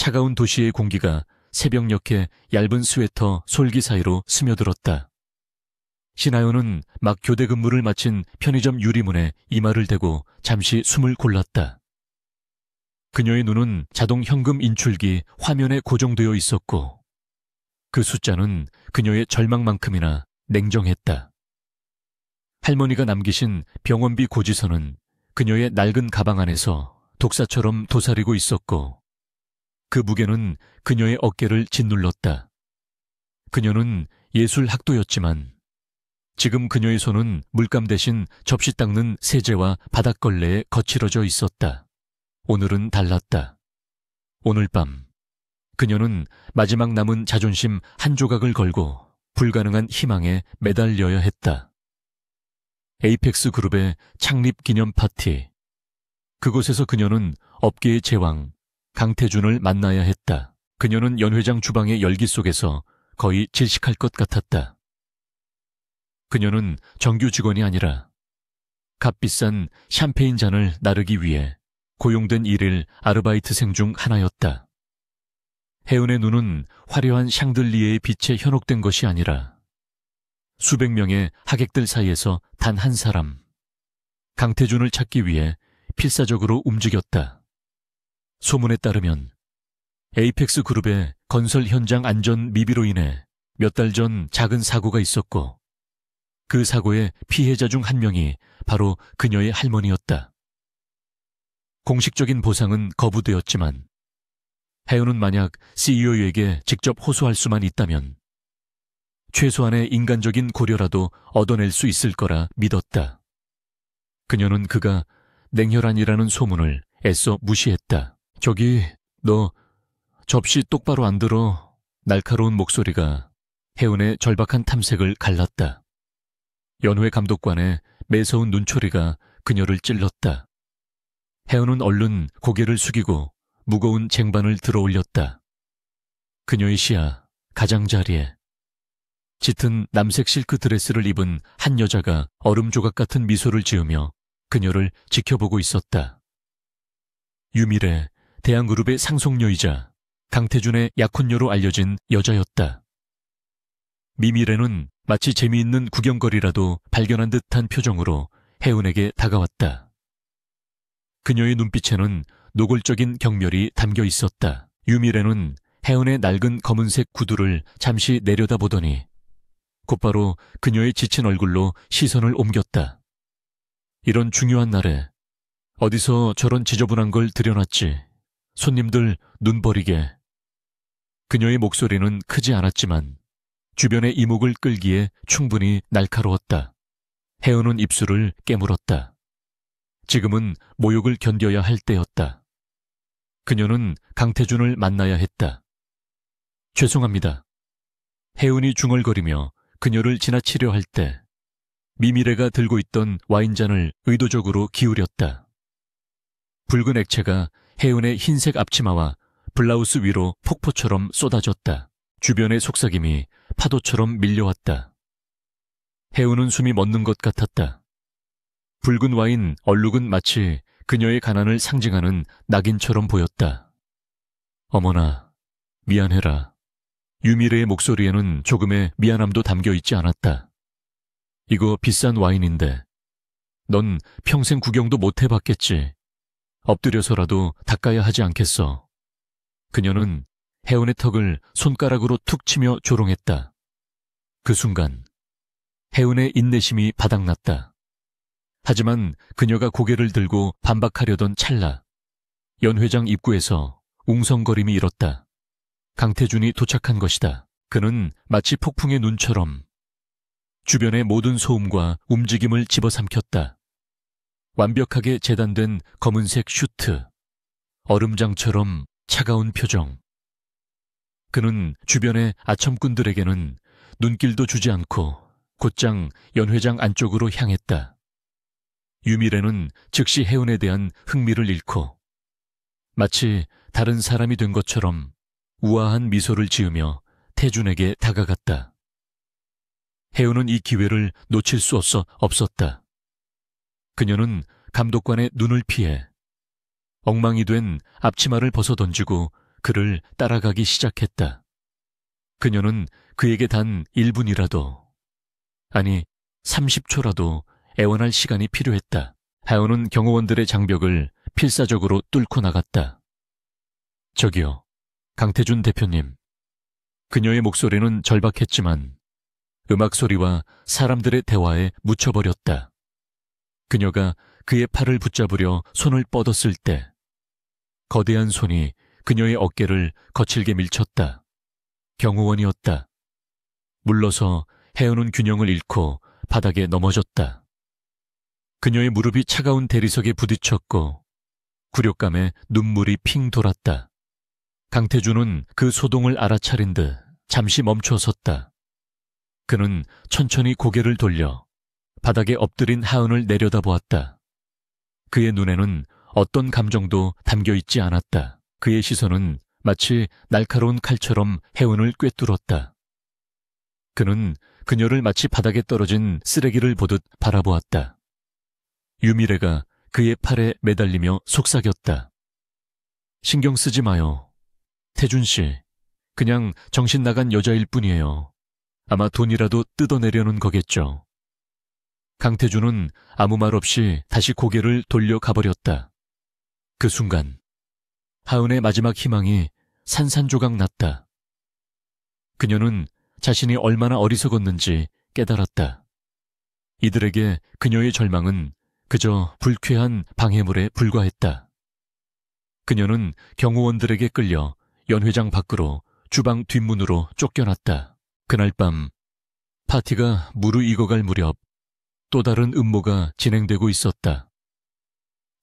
차가운 도시의 공기가 새벽녘에 얇은 스웨터 솔기 사이로 스며들었다. 신하연은 막 교대 근무를 마친 편의점 유리문에 이마를 대고 잠시 숨을 골랐다. 그녀의 눈은 자동 현금 인출기 화면에 고정되어 있었고 그 숫자는 그녀의 절망만큼이나 냉정했다. 할머니가 남기신 병원비 고지서는 그녀의 낡은 가방 안에서 독사처럼 도사리고 있었고 그 무게는 그녀의 어깨를 짓눌렀다. 그녀는 예술학도였지만 지금 그녀의 손은 물감 대신 접시 닦는 세제와 바닥걸레에 거칠어져 있었다. 오늘은 달랐다. 오늘 밤 그녀는 마지막 남은 자존심 한 조각을 걸고 불가능한 희망에 매달려야 했다. 에이펙스 그룹의 창립 기념 파티. 그곳에서 그녀는 업계의 제왕 강태준을 만나야 했다. 그녀는 연 회장 주방의 열기 속에서 거의 질식할 것 같았다. 그녀는 정규 직원이 아니라 값비싼 샴페인 잔을 나르기 위해 고용된 일일 아르바이트생 중 하나였다. 혜은의 눈은 화려한 샹들리에의 빛에 현혹된 것이 아니라 수백 명의 하객들 사이에서 단 한 사람, 강태준을 찾기 위해 필사적으로 움직였다. 소문에 따르면 에이펙스 그룹의 건설 현장 안전 미비로 인해 몇 달 전 작은 사고가 있었고 그 사고의 피해자 중 한 명이 바로 그녀의 할머니였다. 공식적인 보상은 거부되었지만 혜은은 만약 CEO에게 직접 호소할 수만 있다면 최소한의 인간적인 고려라도 얻어낼 수 있을 거라 믿었다. 그녀는 그가 냉혈한이라는 소문을 애써 무시했다. 저기, 너 접시 똑바로 안 들어. 날카로운 목소리가 혜은의 절박한 탐색을 갈랐다. 연회 감독관의 매서운 눈초리가 그녀를 찔렀다. 혜은은 얼른 고개를 숙이고 무거운 쟁반을 들어올렸다. 그녀의 시야 가장자리에 짙은 남색 실크 드레스를 입은 한 여자가 얼음 조각 같은 미소를 지으며 그녀를 지켜보고 있었다. 유미래, 대한그룹의 상속녀이자 강태준의 약혼녀로 알려진 여자였다. 미미래는 마치 재미있는 구경거리라도 발견한 듯한 표정으로 혜은에게 다가왔다. 그녀의 눈빛에는 노골적인 경멸이 담겨 있었다. 유미래는 혜은의 낡은 검은색 구두를 잠시 내려다보더니 곧바로 그녀의 지친 얼굴로 시선을 옮겼다. 이런 중요한 날에 어디서 저런 지저분한 걸 들여놨지. 손님들 눈 버리게. 그녀의 목소리는 크지 않았지만 주변의 이목을 끌기에 충분히 날카로웠다. 혜은은 입술을 깨물었다. 지금은 모욕을 견뎌야 할 때였다. 그녀는 강태준을 만나야 했다. 죄송합니다. 혜은이 중얼거리며 그녀를 지나치려 할 때 미미래가 들고 있던 와인잔을 의도적으로 기울였다. 붉은 액체가 혜은의 흰색 앞치마와 블라우스 위로 폭포처럼 쏟아졌다. 주변의 속삭임이 파도처럼 밀려왔다. 혜은은 숨이 멎는 것 같았다. 붉은 와인 얼룩은 마치 그녀의 가난을 상징하는 낙인처럼 보였다. 어머나, 미안해라. 유미래의 목소리에는 조금의 미안함도 담겨 있지 않았다. 이거 비싼 와인인데 넌 평생 구경도 못 해봤겠지. 엎드려서라도 닦아야 하지 않겠어. 그녀는 혜은의 턱을 손가락으로 툭 치며 조롱했다. 그 순간 혜은의 인내심이 바닥났다. 하지만 그녀가 고개를 들고 반박하려던 찰나 연 회장 입구에서 웅성거림이 일었다. 강태준이 도착한 것이다. 그는 마치 폭풍의 눈처럼 주변의 모든 소음과 움직임을 집어삼켰다. 완벽하게 재단된 검은색 슈트, 얼음장처럼 차가운 표정. 그는 주변의 아첨꾼들에게는 눈길도 주지 않고 곧장 연 회장 안쪽으로 향했다. 유미래는 즉시 혜은에 대한 흥미를 잃고 마치 다른 사람이 된 것처럼 우아한 미소를 지으며 태준에게 다가갔다. 혜은은 이 기회를 놓칠 수 없었다. 그녀는 감독관의 눈을 피해 엉망이 된 앞치마를 벗어던지고 그를 따라가기 시작했다. 그녀는 그에게 단 1분이라도, 아니 30초라도 애원할 시간이 필요했다. 하연은 경호원들의 장벽을 필사적으로 뚫고 나갔다. 저기요, 강태준 대표님. 그녀의 목소리는 절박했지만 음악 소리와 사람들의 대화에 묻혀버렸다. 그녀가 그의 팔을 붙잡으려 손을 뻗었을 때 거대한 손이 그녀의 어깨를 거칠게 밀쳤다. 경호원이었다. 물러서 혜연은 균형을 잃고 바닥에 넘어졌다. 그녀의 무릎이 차가운 대리석에 부딪혔고 굴욕감에 눈물이 핑 돌았다. 강태준은 그 소동을 알아차린 듯 잠시 멈춰 섰다. 그는 천천히 고개를 돌려 바닥에 엎드린 하은을 내려다보았다. 그의 눈에는 어떤 감정도 담겨있지 않았다. 그의 시선은 마치 날카로운 칼처럼 혜은을 꿰뚫었다. 그는 그녀를 마치 바닥에 떨어진 쓰레기를 보듯 바라보았다. 유미래가 그의 팔에 매달리며 속삭였다. 신경 쓰지 마요. 태준 씨, 그냥 정신 나간 여자일 뿐이에요. 아마 돈이라도 뜯어내려는 거겠죠. 강태준은 아무 말 없이 다시 고개를 돌려 가버렸다. 그 순간 하은의 마지막 희망이 산산조각 났다. 그녀는 자신이 얼마나 어리석었는지 깨달았다. 이들에게 그녀의 절망은 그저 불쾌한 방해물에 불과했다. 그녀는 경호원들에게 끌려 연회장 밖으로 주방 뒷문으로 쫓겨났다. 그날 밤 파티가 무르익어갈 무렵 또 다른 음모가 진행되고 있었다.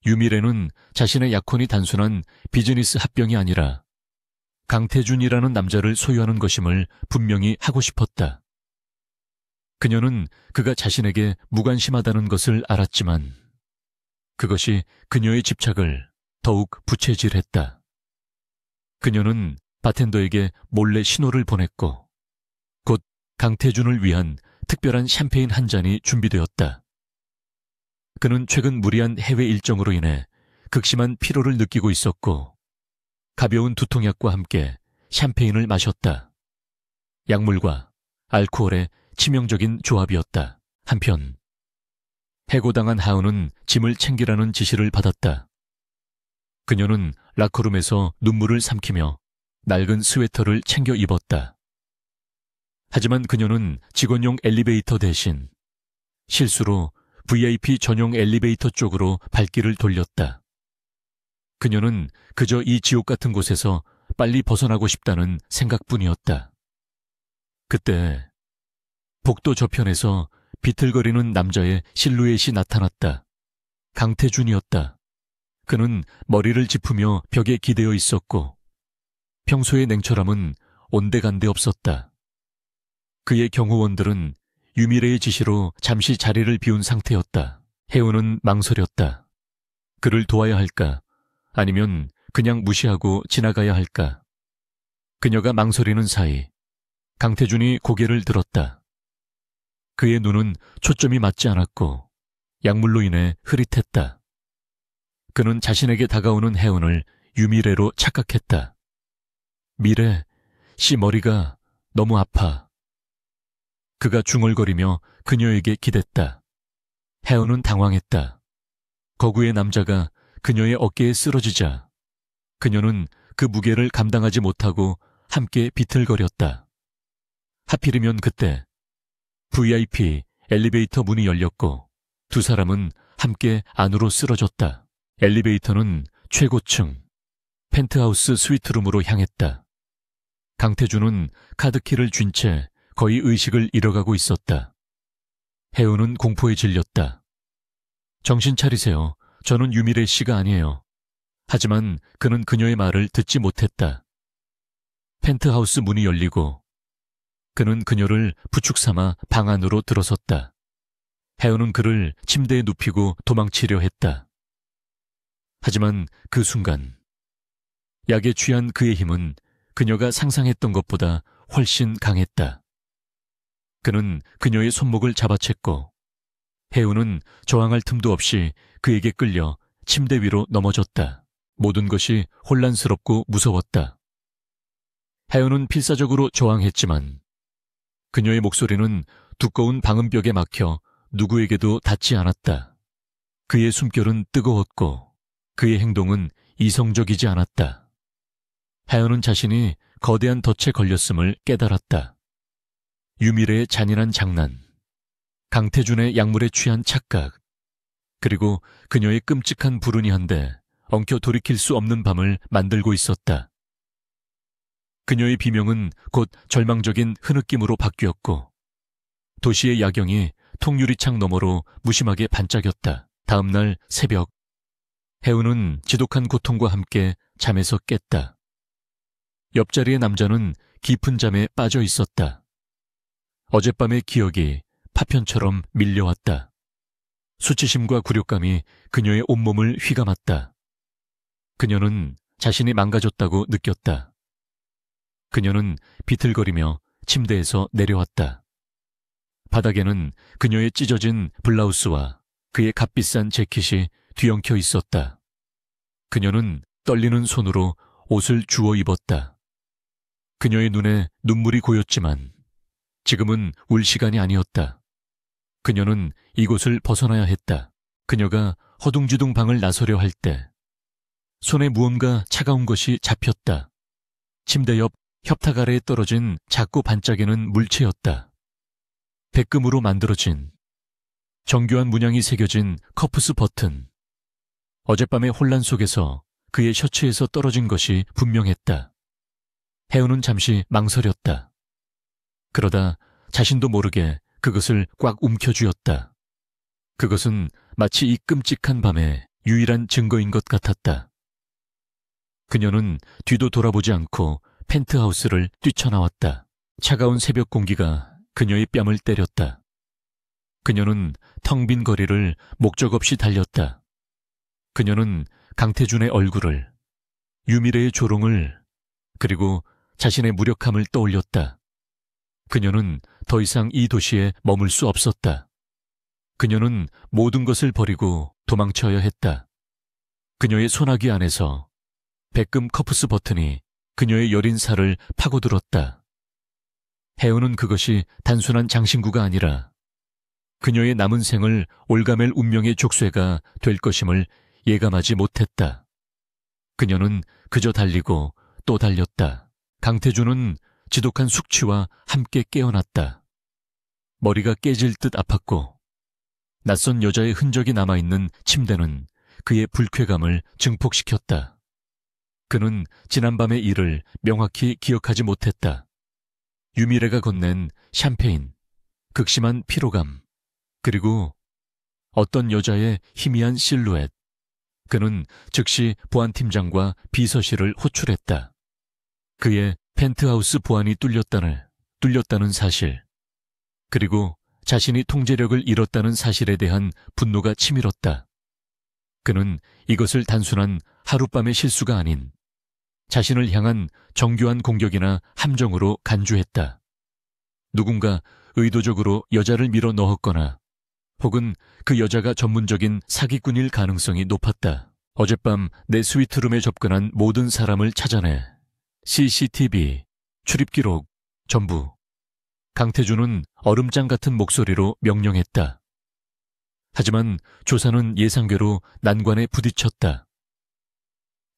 유미래는 자신의 약혼이 단순한 비즈니스 합병이 아니라 강태준이라는 남자를 소유하는 것임을 분명히 하고 싶었다. 그녀는 그가 자신에게 무관심하다는 것을 알았지만 그것이 그녀의 집착을 더욱 부채질했다. 그녀는 바텐더에게 몰래 신호를 보냈고 곧 강태준을 위한 특별한 샴페인 한 잔이 준비되었다. 그는 최근 무리한 해외 일정으로 인해 극심한 피로를 느끼고 있었고 가벼운 두통약과 함께 샴페인을 마셨다. 약물과 알코올의 치명적인 조합이었다. 한편 해고당한 하은은 짐을 챙기라는 지시를 받았다. 그녀는 라커룸에서 눈물을 삼키며 낡은 스웨터를 챙겨 입었다. 하지만 그녀는 직원용 엘리베이터 대신 실수로 VIP 전용 엘리베이터 쪽으로 발길을 돌렸다. 그녀는 그저 이 지옥 같은 곳에서 빨리 벗어나고 싶다는 생각뿐이었다. 그때 복도 저편에서 비틀거리는 남자의 실루엣이 나타났다. 강태준이었다. 그는 머리를 짚으며 벽에 기대어 있었고 평소의 냉철함은 온데간데 없었다. 그의 경호원들은 유미래의 지시로 잠시 자리를 비운 상태였다. 혜은은 망설였다. 그를 도와야 할까? 아니면 그냥 무시하고 지나가야 할까? 그녀가 망설이는 사이 강태준이 고개를 들었다. 그의 눈은 초점이 맞지 않았고 약물로 인해 흐릿했다. 그는 자신에게 다가오는 혜은을 유미래로 착각했다. 미래, 씨 머리가 너무 아파. 그가 중얼거리며 그녀에게 기댔다. 혜은은 당황했다. 거구의 남자가 그녀의 어깨에 쓰러지자 그녀는 그 무게를 감당하지 못하고 함께 비틀거렸다. 하필이면 그때 VIP 엘리베이터 문이 열렸고 두 사람은 함께 안으로 쓰러졌다. 엘리베이터는 최고층 펜트하우스 스위트룸으로 향했다. 강태준은 카드키를 쥔 채 거의 의식을 잃어가고 있었다. 혜은은 공포에 질렸다. 정신 차리세요. 저는 유미래 씨가 아니에요. 하지만 그는 그녀의 말을 듣지 못했다. 펜트하우스 문이 열리고 그는 그녀를 부축 삼아 방 안으로 들어섰다. 혜은은 그를 침대에 눕히고 도망치려 했다. 하지만 그 순간 약에 취한 그의 힘은 그녀가 상상했던 것보다 훨씬 강했다. 그는 그녀의 손목을 잡아챘고 혜은은 저항할 틈도 없이 그에게 끌려 침대 위로 넘어졌다. 모든 것이 혼란스럽고 무서웠다. 혜은은 필사적으로 저항했지만 그녀의 목소리는 두꺼운 방음벽에 막혀 누구에게도 닿지 않았다. 그의 숨결은 뜨거웠고 그의 행동은 이성적이지 않았다. 혜은은 자신이 거대한 덫에 걸렸음을 깨달았다. 유미래의 잔인한 장난, 강태준의 약물에 취한 착각, 그리고 그녀의 끔찍한 불운이 한데 엉켜 돌이킬 수 없는 밤을 만들고 있었다. 그녀의 비명은 곧 절망적인 흐느낌으로 바뀌었고 도시의 야경이 통유리창 너머로 무심하게 반짝였다. 다음 날 새벽, 혜은은 지독한 고통과 함께 잠에서 깼다. 옆자리의 남자는 깊은 잠에 빠져 있었다. 어젯밤의 기억이 파편처럼 밀려왔다. 수치심과 굴욕감이 그녀의 온몸을 휘감았다. 그녀는 자신이 망가졌다고 느꼈다. 그녀는 비틀거리며 침대에서 내려왔다. 바닥에는 그녀의 찢어진 블라우스와 그의 값비싼 재킷이 뒤엉켜 있었다. 그녀는 떨리는 손으로 옷을 주워 입었다. 그녀의 눈에 눈물이 고였지만 지금은 울 시간이 아니었다. 그녀는 이곳을 벗어나야 했다. 그녀가 허둥지둥 방을 나서려 할 때 손에 무언가 차가운 것이 잡혔다. 침대 옆 협탁 아래에 떨어진 작고 반짝이는 물체였다. 백금으로 만들어진 정교한 문양이 새겨진 커프스 버튼. 어젯밤의 혼란 속에서 그의 셔츠에서 떨어진 것이 분명했다. 혜은은 잠시 망설였다. 그러다 자신도 모르게 그것을 꽉 움켜쥐었다. 그것은 마치 이 끔찍한 밤의 유일한 증거인 것 같았다. 그녀는 뒤도 돌아보지 않고 펜트하우스를 뛰쳐나왔다. 차가운 새벽 공기가 그녀의 뺨을 때렸다. 그녀는 텅 빈 거리를 목적 없이 달렸다. 그녀는 강태준의 얼굴을, 유미래의 조롱을, 그리고 자신의 무력함을 떠올렸다. 그녀는 더 이상 이 도시에 머물 수 없었다. 그녀는 모든 것을 버리고 도망쳐야 했다. 그녀의 소나기 안에서 백금 커프스 버튼이 그녀의 여린 살을 파고들었다. 혜은은 그것이 단순한 장신구가 아니라 그녀의 남은 생을 올가맬 운명의 족쇄가 될 것임을 예감하지 못했다. 그녀는 그저 달리고 또 달렸다. 강태준은 지독한 숙취와 함께 깨어났다. 머리가 깨질 듯 아팠고 낯선 여자의 흔적이 남아있는 침대는 그의 불쾌감을 증폭시켰다. 그는 지난밤의 일을 명확히 기억하지 못했다. 유미래가 건넨 샴페인, 극심한 피로감, 그리고 어떤 여자의 희미한 실루엣. 그는 즉시 보안팀장과 비서실을 호출했다. 그의 펜트하우스 보안이 뚫렸다는 사실, 그리고 자신이 통제력을 잃었다는 사실에 대한 분노가 치밀었다. 그는 이것을 단순한 하룻밤의 실수가 아닌 자신을 향한 정교한 공격이나 함정으로 간주했다. 누군가 의도적으로 여자를 밀어 넣었거나 혹은 그 여자가 전문적인 사기꾼일 가능성이 높았다. 어젯밤 내 스위트룸에 접근한 모든 사람을 찾아내 CCTV, 출입기록, 전부. 강태준은 얼음장 같은 목소리로 명령했다. 하지만 조사는 예상외로 난관에 부딪혔다.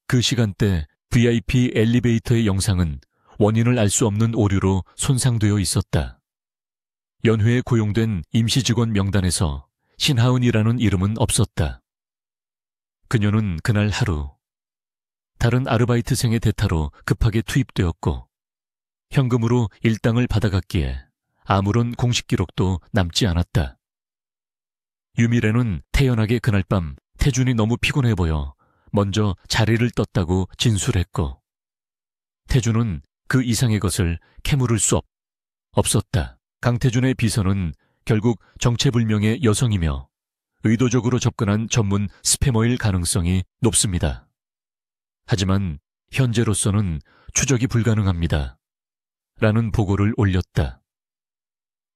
그 시간대 VIP 엘리베이터의 영상은 원인을 알 수 없는 오류로 손상되어 있었다. 연회에 고용된 임시직원 명단에서 신하은이라는 이름은 없었다. 그녀는 그날 하루 다른 아르바이트생의 대타로 급하게 투입되었고 현금으로 일당을 받아갔기에 아무런 공식 기록도 남지 않았다. 유미래는 태연하게 그날 밤 태준이 너무 피곤해 보여 먼저 자리를 떴다고 진술했고 태준은 그 이상의 것을 캐물을 수 없었다. 강태준의 비서는 결국 정체불명의 여성이며 의도적으로 접근한 전문 스패머일 가능성이 높습니다. 하지만 현재로서는 추적이 불가능합니다. 라는 보고를 올렸다.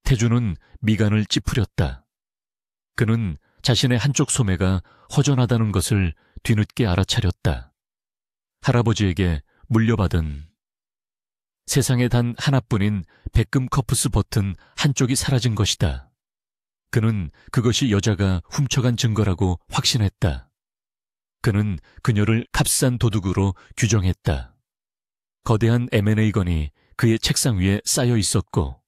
태준은 미간을 찌푸렸다. 그는 자신의 한쪽 소매가 허전하다는 것을 뒤늦게 알아차렸다. 할아버지에게 물려받은 세상에 단 하나뿐인 백금 커프스 버튼 한쪽이 사라진 것이다. 그는 그것이 여자가 훔쳐간 증거라고 확신했다. 그는 그녀를 값싼 도둑으로 규정했다. 거대한 M&A건이 그의 책상 위에 쌓여 있었고,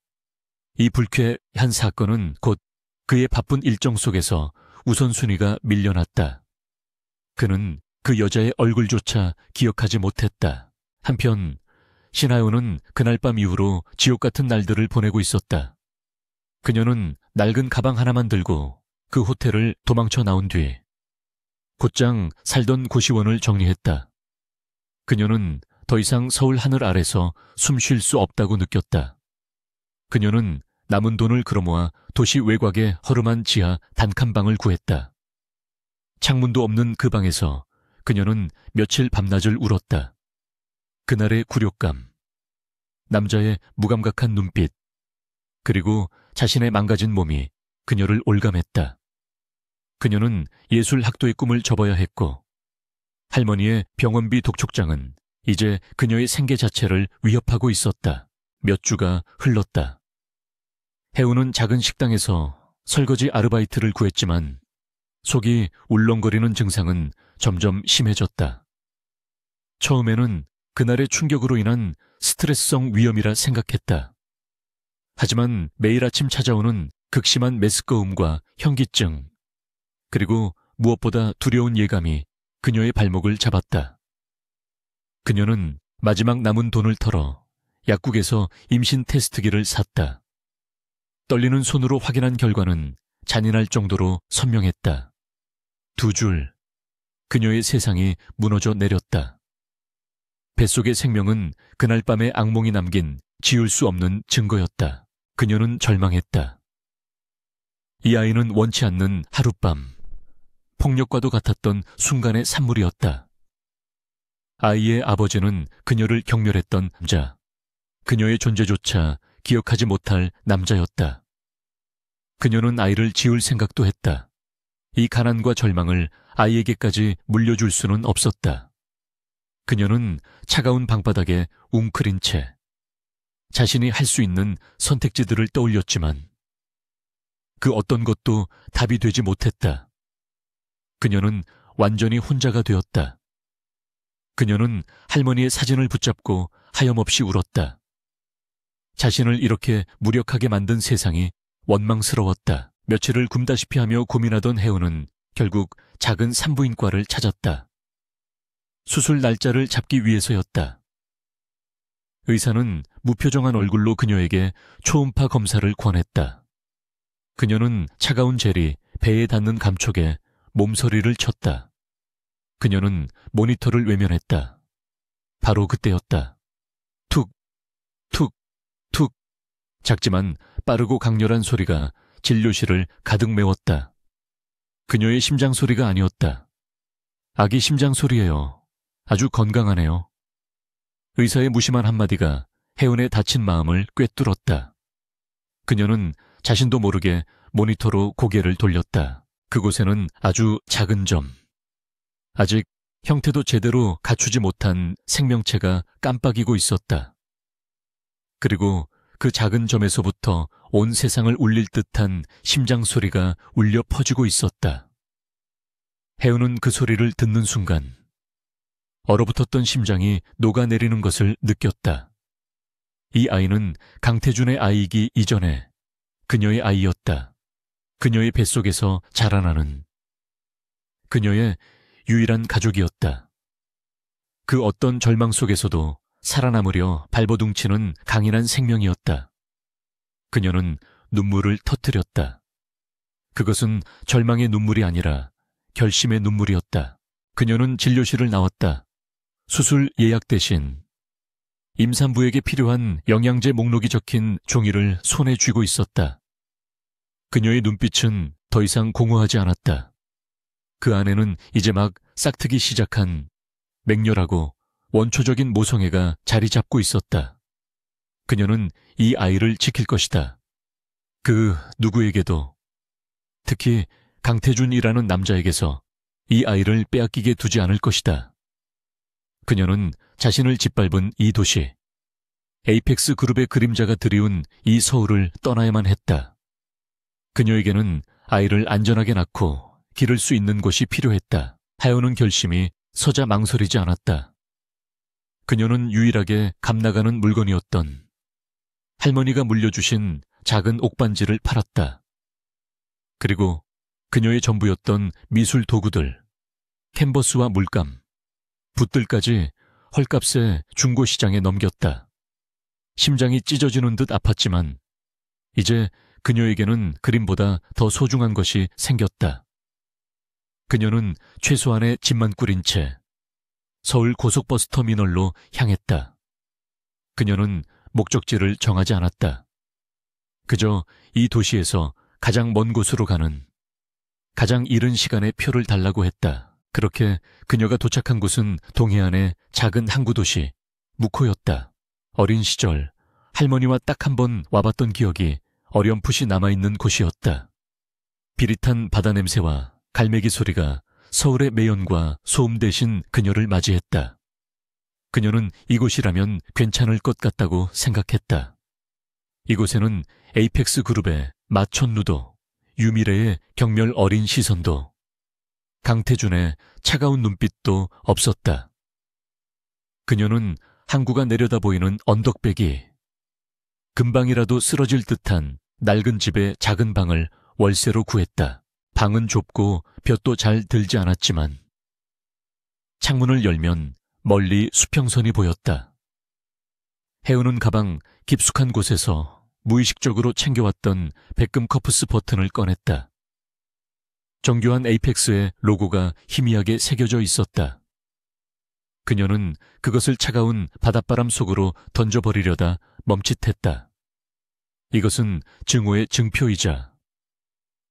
이 불쾌한 사건은 곧 그의 바쁜 일정 속에서 우선순위가 밀려났다. 그는 그 여자의 얼굴조차 기억하지 못했다. 한편 신하요는 그날 밤 이후로 지옥 같은 날들을 보내고 있었다. 그녀는 낡은 가방 하나만 들고 그 호텔을 도망쳐 나온 뒤 곧장 살던 고시원을 정리했다. 그녀는 더 이상 서울 하늘 아래서 숨 쉴 수 없다고 느꼈다. 그녀는 남은 돈을 끌어모아 도시 외곽의 허름한 지하 단칸방을 구했다. 창문도 없는 그 방에서 그녀는 며칠 밤낮을 울었다. 그날의 굴욕감, 남자의 무감각한 눈빛, 그리고 자신의 망가진 몸이 그녀를 올감했다. 그녀는 예술학도의 꿈을 접어야 했고, 할머니의 병원비 독촉장은 이제 그녀의 생계 자체를 위협하고 있었다. 몇 주가 흘렀다. 해우는 작은 식당에서 설거지 아르바이트를 구했지만 속이 울렁거리는 증상은 점점 심해졌다. 처음에는 그날의 충격으로 인한 스트레스성 위염이라 생각했다. 하지만 매일 아침 찾아오는 극심한 메스꺼움과 현기증, 그리고 무엇보다 두려운 예감이 그녀의 발목을 잡았다. 그녀는 마지막 남은 돈을 털어 약국에서 임신 테스트기를 샀다. 떨리는 손으로 확인한 결과는 잔인할 정도로 선명했다. 2줄. 그녀의 세상이 무너져 내렸다. 뱃속의 생명은 그날 밤의 악몽이 남긴 지울 수 없는 증거였다. 그녀는 절망했다. 이 아이는 원치 않는 하룻밤, 폭력과도 같았던 순간의 산물이었다. 아이의 아버지는 그녀를 경멸했던 남자, 그녀의 존재조차 기억하지 못할 남자였다. 그녀는 아이를 지울 생각도 했다. 이 가난과 절망을 아이에게까지 물려줄 수는 없었다. 그녀는 차가운 방바닥에 웅크린 채 자신이 할 수 있는 선택지들을 떠올렸지만 그 어떤 것도 답이 되지 못했다. 그녀는 완전히 혼자가 되었다. 그녀는 할머니의 사진을 붙잡고 하염없이 울었다. 자신을 이렇게 무력하게 만든 세상이 원망스러웠다. 며칠을 굶다시피 하며 고민하던 해우는 결국 작은 산부인과를 찾았다. 수술 날짜를 잡기 위해서였다. 의사는 무표정한 얼굴로 그녀에게 초음파 검사를 권했다. 그녀는 차가운 젤이 배에 닿는 감촉에 몸서리를 쳤다. 그녀는 모니터를 외면했다. 바로 그때였다. 툭, 툭, 툭. 작지만 빠르고 강렬한 소리가 진료실을 가득 메웠다. 그녀의 심장 소리가 아니었다. 아기 심장 소리예요. 아주 건강하네요. 의사의 무심한 한마디가 혜은의 다친 마음을 꿰뚫었다. 그녀는 자신도 모르게 모니터로 고개를 돌렸다. 그곳에는 아주 작은 점, 아직 형태도 제대로 갖추지 못한 생명체가 깜빡이고 있었다. 그리고 그 작은 점에서부터 온 세상을 울릴 듯한 심장 소리가 울려 퍼지고 있었다. 혜은은 그 소리를 듣는 순간 얼어붙었던 심장이 녹아내리는 것을 느꼈다. 이 아이는 강태준의 아이이기 이전에 그녀의 아이였다. 그녀의 뱃속에서 자라나는 그녀의 유일한 가족이었다. 그 어떤 절망 속에서도 살아남으려 발버둥치는 강인한 생명이었다. 그녀는 눈물을 터뜨렸다. 그것은 절망의 눈물이 아니라 결심의 눈물이었다. 그녀는 진료실을 나왔다. 수술 예약 대신 임산부에게 필요한 영양제 목록이 적힌 종이를 손에 쥐고 있었다. 그녀의 눈빛은 더 이상 공허하지 않았다. 그 안에는 이제 막 싹트기 시작한 맹렬하고 원초적인 모성애가 자리 잡고 있었다. 그녀는 이 아이를 지킬 것이다. 그 누구에게도, 특히 강태준이라는 남자에게서 이 아이를 빼앗기게 두지 않을 것이다. 그녀는 자신을 짓밟은 이 도시, 에이펙스 그룹의 그림자가 드리운 이 서울을 떠나야만 했다. 그녀에게는 아이를 안전하게 낳고 기를 수 있는 곳이 필요했다. 해오는 결심이 서자 망설이지 않았다. 그녀는 유일하게 값나가는 물건이었던 할머니가 물려주신 작은 옥반지를 팔았다. 그리고 그녀의 전부였던 미술 도구들, 캔버스와 물감, 붓들까지 헐값에 중고시장에 넘겼다. 심장이 찢어지는 듯 아팠지만 이제 그녀에게는 그림보다 더 소중한 것이 생겼다. 그녀는 최소한의 집만 꾸린 채 서울 고속버스 터미널로 향했다. 그녀는 목적지를 정하지 않았다. 그저 이 도시에서 가장 먼 곳으로 가는, 가장 이른 시간에 표를 달라고 했다. 그렇게 그녀가 도착한 곳은 동해안의 작은 항구 도시 묵호였다. 어린 시절 할머니와 딱 한 번 와봤던 기억이 어렴풋이 남아있는 곳이었다. 비릿한 바다 냄새와 갈매기 소리가 서울의 매연과 소음 대신 그녀를 맞이했다. 그녀는 이곳이라면 괜찮을 것 같다고 생각했다. 이곳에는 에이펙스 그룹의 마천루도, 유미래의 경멸 어린 시선도, 강태준의 차가운 눈빛도 없었다. 그녀는 항구가 내려다 보이는 언덕배기, 금방이라도 쓰러질 듯한 낡은 집의 작은 방을 월세로 구했다. 방은 좁고 볕도 잘 들지 않았지만 창문을 열면 멀리 수평선이 보였다. 해우는 가방 깊숙한 곳에서 무의식적으로 챙겨왔던 백금 커프스 버튼을 꺼냈다. 정교한 에이펙스의 로고가 희미하게 새겨져 있었다. 그녀는 그것을 차가운 바닷바람 속으로 던져버리려다 멈칫했다. 이것은 증오의 증표이자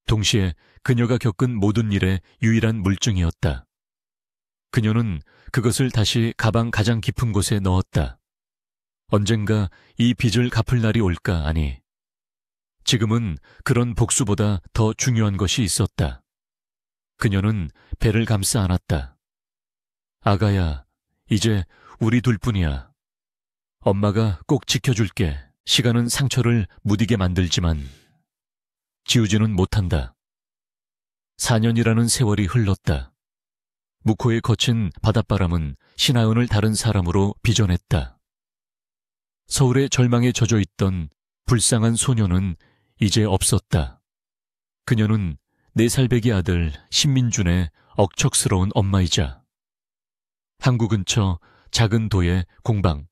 동시에 그녀가 겪은 모든 일의 유일한 물증이었다. 그녀는 그것을 다시 가방 가장 깊은 곳에 넣었다. 언젠가 이 빚을 갚을 날이 올까 하니 지금은 그런 복수보다 더 중요한 것이 있었다. 그녀는 배를 감싸 안았다. 아가야, 이제 우리 둘뿐이야. 엄마가 꼭 지켜줄게. 시간은 상처를 무디게 만들지만 지우지는 못한다. 4년이라는 세월이 흘렀다. 묵호에 거친 바닷바람은 신하은을 다른 사람으로 빚어냈다. 서울의 절망에 젖어 있던 불쌍한 소녀는 이제 없었다. 그녀는 4살배기 아들 신민준의 억척스러운 엄마이자 항구 근처 작은 도의 공방,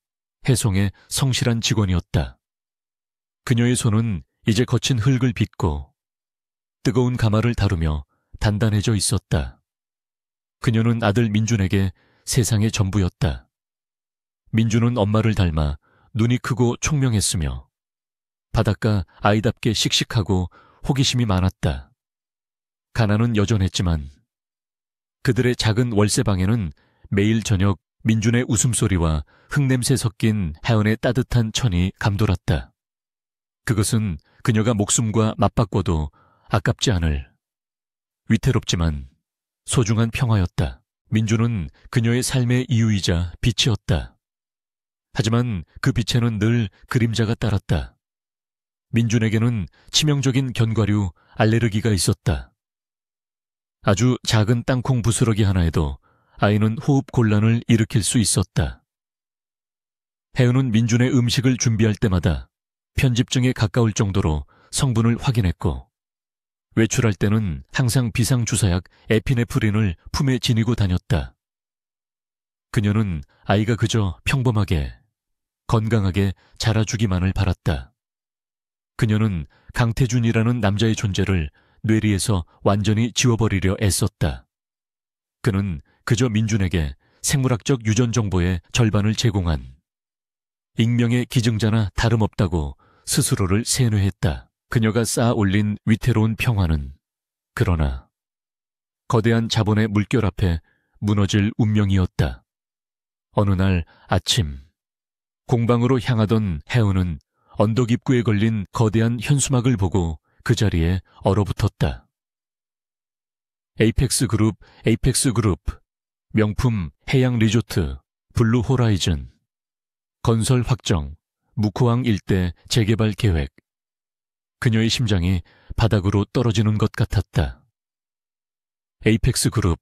해송의 성실한 직원이었다. 그녀의 손은 이제 거친 흙을 빚고 뜨거운 가마를 다루며 단단해져 있었다. 그녀는 아들 민준에게 세상의 전부였다. 민준은 엄마를 닮아 눈이 크고 총명했으며 바닷가 아이답게 씩씩하고 호기심이 많았다. 가난은 여전했지만 그들의 작은 월세방에는 매일 저녁 민준의 웃음소리와 흙냄새 섞인 하연의 따뜻한 천이 감돌았다. 그것은 그녀가 목숨과 맞바꿔도 아깝지 않을 위태롭지만 소중한 평화였다. 민준은 그녀의 삶의 이유이자 빛이었다. 하지만 그 빛에는 늘 그림자가 따랐다. 민준에게는 치명적인 견과류 알레르기가 있었다. 아주 작은 땅콩 부스러기 하나에도 아이는 호흡 곤란을 일으킬 수 있었다. 혜은은 민준의 음식을 준비할 때마다 편집증에 가까울 정도로 성분을 확인했고 외출할 때는 항상 비상주사약 에피네프린을 품에 지니고 다녔다. 그녀는 아이가 그저 평범하게, 건강하게 자라주기만을 바랐다. 그녀는 강태준이라는 남자의 존재를 뇌리에서 완전히 지워버리려 애썼다. 그는 그저 민준에게 생물학적 유전 정보의 절반을 제공한 익명의 기증자나 다름없다고 스스로를 세뇌했다. 그녀가 쌓아 올린 위태로운 평화는 그러나 거대한 자본의 물결 앞에 무너질 운명이었다. 어느 날 아침 공방으로 향하던 혜은은 언덕 입구에 걸린 거대한 현수막을 보고 그 자리에 얼어붙었다. 에이펙스 그룹, 명품 해양 리조트, 블루 호라이즌, 건설 확정, 무코항 일대 재개발 계획. 그녀의 심장이 바닥으로 떨어지는 것 같았다. 에이펙스 그룹.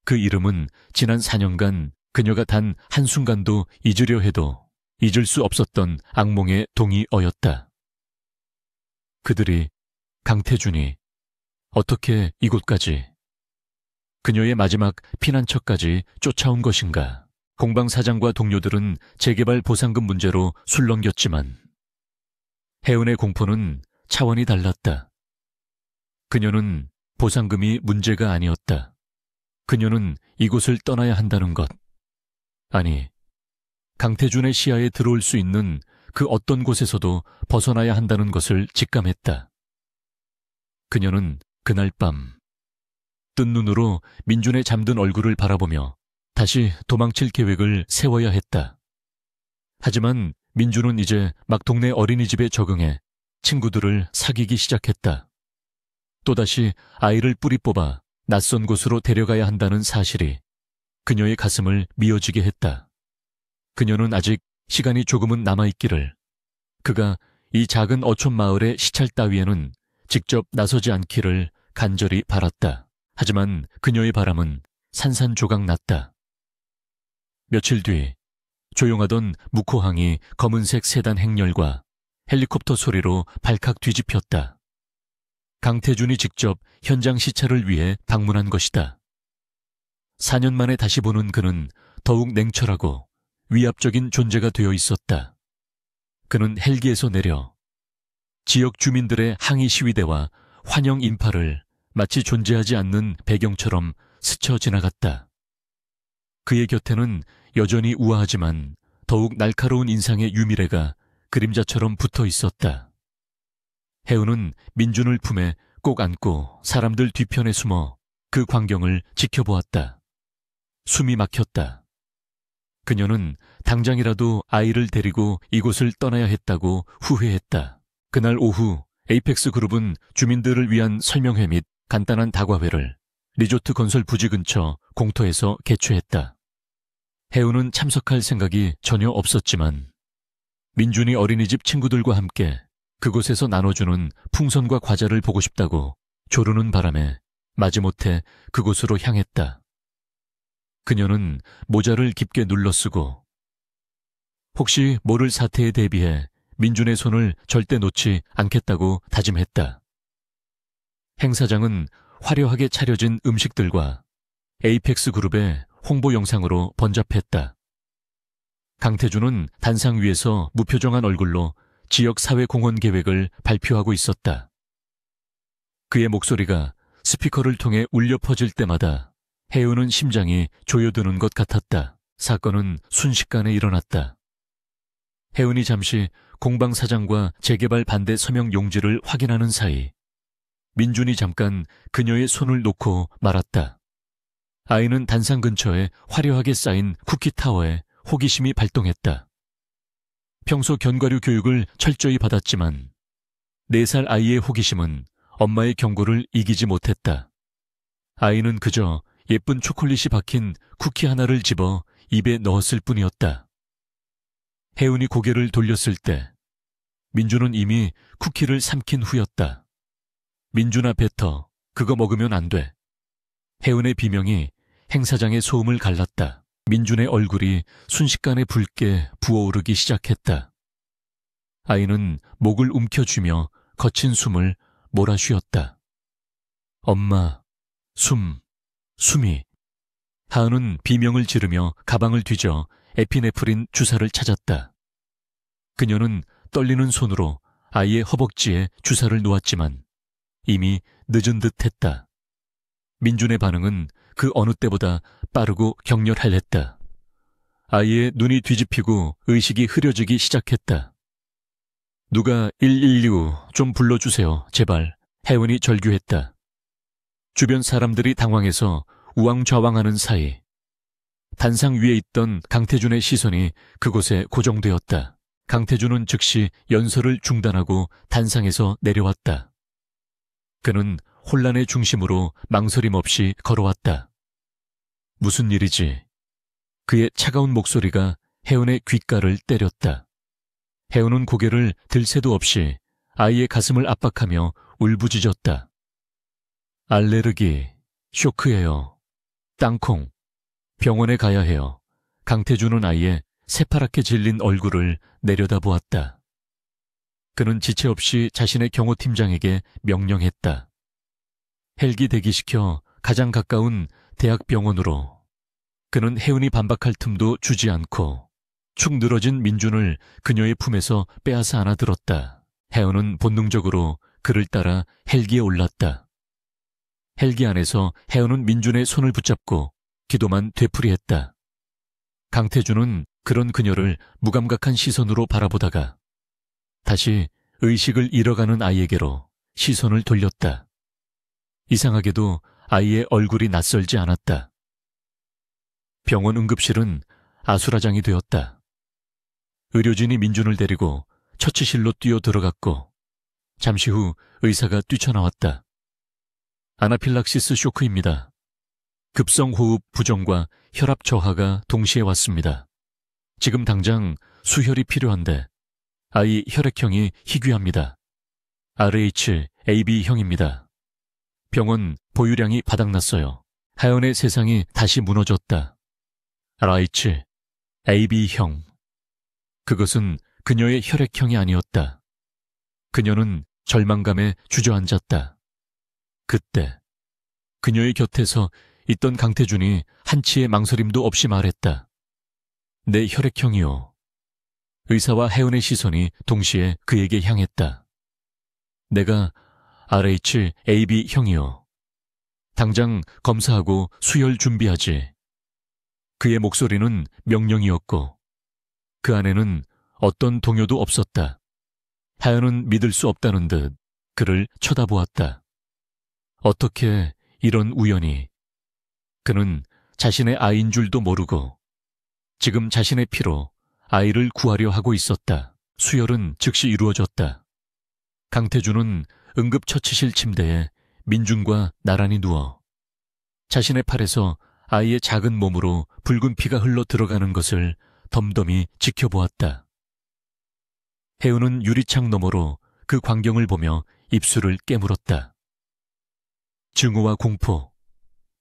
그 이름은 지난 4년간 그녀가 단 한순간도 잊으려 해도 잊을 수 없었던 악몽의 동의어였다. 그들이, 강태준이 어떻게 이곳까지, 그녀의 마지막 피난처까지 쫓아온 것인가. 공방 사장과 동료들은 재개발 보상금 문제로 술렁겼지만 혜은의 공포는 차원이 달랐다. 그녀는 보상금이 문제가 아니었다. 그녀는 이곳을 떠나야 한다는 것. 아니, 강태준의 시야에 들어올 수 있는 그 어떤 곳에서도 벗어나야 한다는 것을 직감했다. 그녀는 그날 밤 뜬 눈으로 민준의 잠든 얼굴을 바라보며 다시 도망칠 계획을 세워야 했다. 하지만 민준은 이제 막 동네 어린이집에 적응해 친구들을 사귀기 시작했다. 또다시 아이를 뿌리 뽑아 낯선 곳으로 데려가야 한다는 사실이 그녀의 가슴을 미어지게 했다. 그녀는 아직 시간이 조금은 남아있기를, 그가 이 작은 어촌 마을의 시찰 따위에는 직접 나서지 않기를 간절히 바랐다. 하지만 그녀의 바람은 산산조각 났다. 며칠 뒤 조용하던 무코항이 검은색 세단 행렬과 헬리콥터 소리로 발칵 뒤집혔다. 강태준이 직접 현장 시찰을 위해 방문한 것이다. 4년 만에 다시 보는 그는 더욱 냉철하고 위압적인 존재가 되어 있었다. 그는 헬기에서 내려 지역 주민들의 항의 시위대와 환영 인파를 마치 존재하지 않는 배경처럼 스쳐 지나갔다. 그의 곁에는 여전히 우아하지만 더욱 날카로운 인상의 유미래가 그림자처럼 붙어 있었다. 혜은은 민준을 품에 꼭 안고 사람들 뒤편에 숨어 그 광경을 지켜보았다. 숨이 막혔다. 그녀는 당장이라도 아이를 데리고 이곳을 떠나야 했다고 후회했다. 그날 오후 에이펙스 그룹은 주민들을 위한 설명회 및 간단한 다과회를 리조트 건설 부지 근처 공터에서 개최했다. 혜우는 참석할 생각이 전혀 없었지만 민준이 어린이집 친구들과 함께 그곳에서 나눠주는 풍선과 과자를 보고 싶다고 조르는 바람에 마지못해 그곳으로 향했다. 그녀는 모자를 깊게 눌러쓰고 혹시 모를 사태에 대비해 민준의 손을 절대 놓지 않겠다고 다짐했다. 행사장은 화려하게 차려진 음식들과 에이펙스 그룹의 홍보 영상으로 번잡했다. 강태준은 단상 위에서 무표정한 얼굴로 지역 사회공헌 계획을 발표하고 있었다. 그의 목소리가 스피커를 통해 울려 퍼질 때마다 혜우는 심장이 조여드는 것 같았다. 사건은 순식간에 일어났다. 혜은이 잠시 공방사장과 재개발 반대 서명 용지를 확인하는 사이 민준이 잠깐 그녀의 손을 놓고 말았다. 아이는 단상 근처에 화려하게 쌓인 쿠키타워에 호기심이 발동했다. 평소 견과류 교육을 철저히 받았지만 4살 아이의 호기심은 엄마의 경고를 이기지 못했다. 아이는 그저 예쁜 초콜릿이 박힌 쿠키 하나를 집어 입에 넣었을 뿐이었다. 혜은이 고개를 돌렸을 때 민준은 이미 쿠키를 삼킨 후였다. 민준아 뱉어, 그거 먹으면 안 돼. 혜은의 비명이 행사장의 소음을 갈랐다. 민준의 얼굴이 순식간에 붉게 부어오르기 시작했다. 아이는 목을 움켜쥐며 거친 숨을 몰아쉬었다. 엄마, 숨이. 하은은 비명을 지르며 가방을 뒤져 에피네프린 주사를 찾았다. 그녀는 떨리는 손으로 아이의 허벅지에 주사를 놓았지만 이미 늦은 듯 했다. 민준의 반응은 그 어느 때보다 빠르고 격렬했다. 아이의 눈이 뒤집히고 의식이 흐려지기 시작했다. 누가 112 좀 불러주세요, 제발. 혜은이 절규했다. 주변 사람들이 당황해서 우왕좌왕하는 사이 단상 위에 있던 강태준의 시선이 그곳에 고정되었다. 강태준은 즉시 연설을 중단하고 단상에서 내려왔다. 그는 혼란의 중심으로 망설임 없이 걸어왔다. 무슨 일이지? 그의 차가운 목소리가 혜은의 귓가를 때렸다. 혜은은 고개를 들 새도 없이 아이의 가슴을 압박하며 울부짖었다. 알레르기, 쇼크예요. 땅콩, 병원에 가야 해요. 강태준은 아이의 새파랗게 질린 얼굴을 내려다보았다. 그는 지체 없이 자신의 경호팀장에게 명령했다. 헬기 대기시켜 가장 가까운 대학병원으로. 그는 혜은이 반박할 틈도 주지 않고 축 늘어진 민준을 그녀의 품에서 빼앗아 안아들었다. 혜은은 본능적으로 그를 따라 헬기에 올랐다. 헬기 안에서 혜은은 민준의 손을 붙잡고 기도만 되풀이했다. 강태준은 그런 그녀를 무감각한 시선으로 바라보다가 다시 의식을 잃어가는 아이에게로 시선을 돌렸다. 이상하게도 아이의 얼굴이 낯설지 않았다. 병원 응급실은 아수라장이 되었다. 의료진이 민준을 데리고 처치실로 뛰어 들어갔고 잠시 후 의사가 뛰쳐나왔다. 아나필락시스 쇼크입니다. 급성호흡 부종과 혈압 저하가 동시에 왔습니다. 지금 당장 수혈이 필요한데 아이 혈액형이 희귀합니다. RH, AB형입니다. 병원 보유량이 바닥났어요. 하연의 세상이 다시 무너졌다. RH, AB형. 그것은 그녀의 혈액형이 아니었다. 그녀는 절망감에 주저앉았다. 그때 그녀의 곁에서 있던 강태준이 한치의 망설임도 없이 말했다. 내 혈액형이요. 의사와 혜은의 시선이 동시에 그에게 향했다. 내가 RH, AB형이요. 당장 검사하고 수혈 준비하지. 그의 목소리는 명령이었고 그 안에는 어떤 동요도 없었다. 하연은 믿을 수 없다는 듯 그를 쳐다보았다. 어떻게 이런 우연이. 그는 자신의 아이인 줄도 모르고 지금 자신의 피로 아이를 구하려 하고 있었다. 수혈은 즉시 이루어졌다. 강태준은 응급처치실 침대에 민준과 나란히 누워 자신의 팔에서 아이의 작은 몸으로 붉은 피가 흘러 들어가는 것을 덤덤히 지켜보았다. 혜은은 유리창 너머로 그 광경을 보며 입술을 깨물었다. 증오와 공포,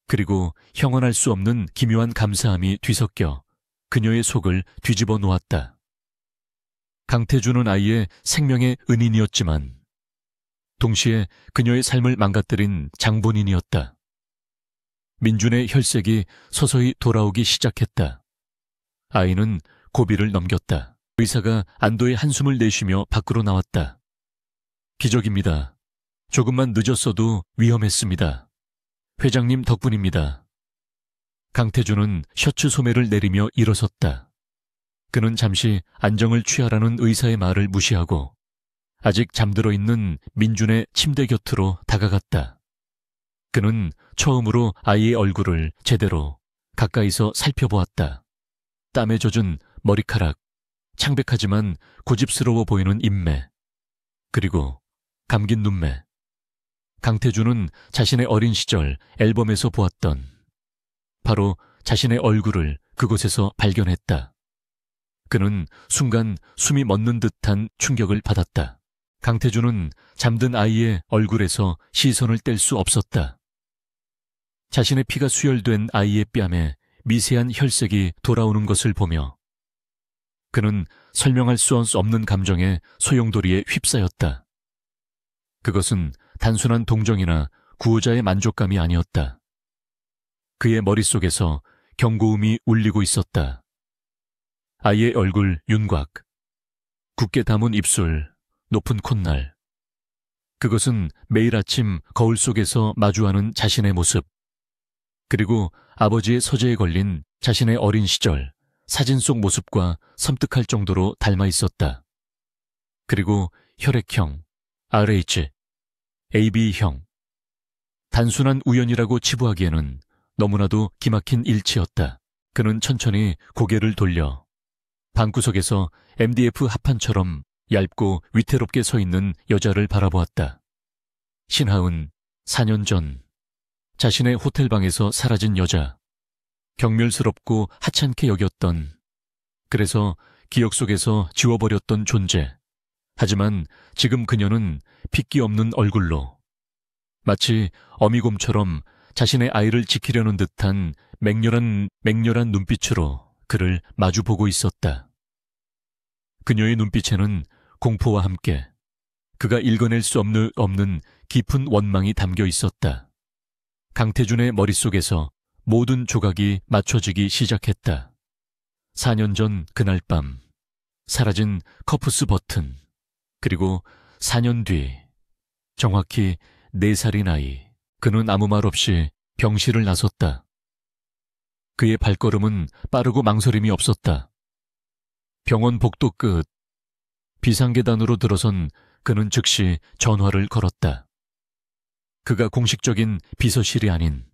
그리고 형언할 수 없는 기묘한 감사함이 뒤섞여 그녀의 속을 뒤집어 놓았다. 강태준은 아이의 생명의 은인이었지만 동시에 그녀의 삶을 망가뜨린 장본인이었다. 민준의 혈색이 서서히 돌아오기 시작했다. 아이는 고비를 넘겼다. 의사가 안도의 한숨을 내쉬며 밖으로 나왔다. 기적입니다. 조금만 늦었어도 위험했습니다. 회장님 덕분입니다. 강태준은 셔츠 소매를 내리며 일어섰다. 그는 잠시 안정을 취하라는 의사의 말을 무시하고 아직 잠들어 있는 민준의 침대 곁으로 다가갔다. 그는 처음으로 아이의 얼굴을 제대로 가까이서 살펴보았다. 땀에 젖은 머리카락, 창백하지만 고집스러워 보이는 인매, 그리고 감긴 눈매. 강태준은 자신의 어린 시절 앨범에서 보았던 바로 자신의 얼굴을 그곳에서 발견했다. 그는 순간 숨이 멎는 듯한 충격을 받았다. 강태준은 잠든 아이의 얼굴에서 시선을 뗄 수 없었다. 자신의 피가 수혈된 아이의 뺨에 미세한 혈색이 돌아오는 것을 보며 그는 설명할 수 없는 감정의 소용돌이에 휩싸였다. 그것은 단순한 동정이나 구호자의 만족감이 아니었다. 그의 머릿속에서 경고음이 울리고 있었다. 아이의 얼굴 윤곽, 굳게 담은 입술, 높은 콧날. 그것은 매일 아침 거울 속에서 마주하는 자신의 모습, 그리고 아버지의 서재에 걸린 자신의 어린 시절 사진 속 모습과 섬뜩할 정도로 닮아 있었다. 그리고 혈액형, RH, AB형. 단순한 우연이라고 치부하기에는 너무나도 기막힌 일치였다. 그는 천천히 고개를 돌려 방구석에서 MDF 합판처럼 얇고 위태롭게 서 있는 여자를 바라보았다. 신하은, 4년 전 자신의 호텔방에서 사라진 여자. 경멸스럽고 하찮게 여겼던, 그래서 기억 속에서 지워버렸던 존재. 하지만 지금 그녀는 핏기 없는 얼굴로 마치 어미곰처럼 자신의 아이를 지키려는 듯한 맹렬한 눈빛으로 그를 마주보고 있었다. 그녀의 눈빛에는 공포와 함께 그가 읽어낼 수 없는 깊은 원망이 담겨 있었다. 강태준의 머릿속에서 모든 조각이 맞춰지기 시작했다. 4년 전 그날 밤 사라진 커프스 버튼, 그리고 4년 뒤 정확히 4살인 아이. 그는 아무 말 없이 병실을 나섰다. 그의 발걸음은 빠르고 망설임이 없었다. 병원 복도 끝 비상계단으로 들어선 그는 즉시 전화를 걸었다. 그가 공식적인 비서실이 아닌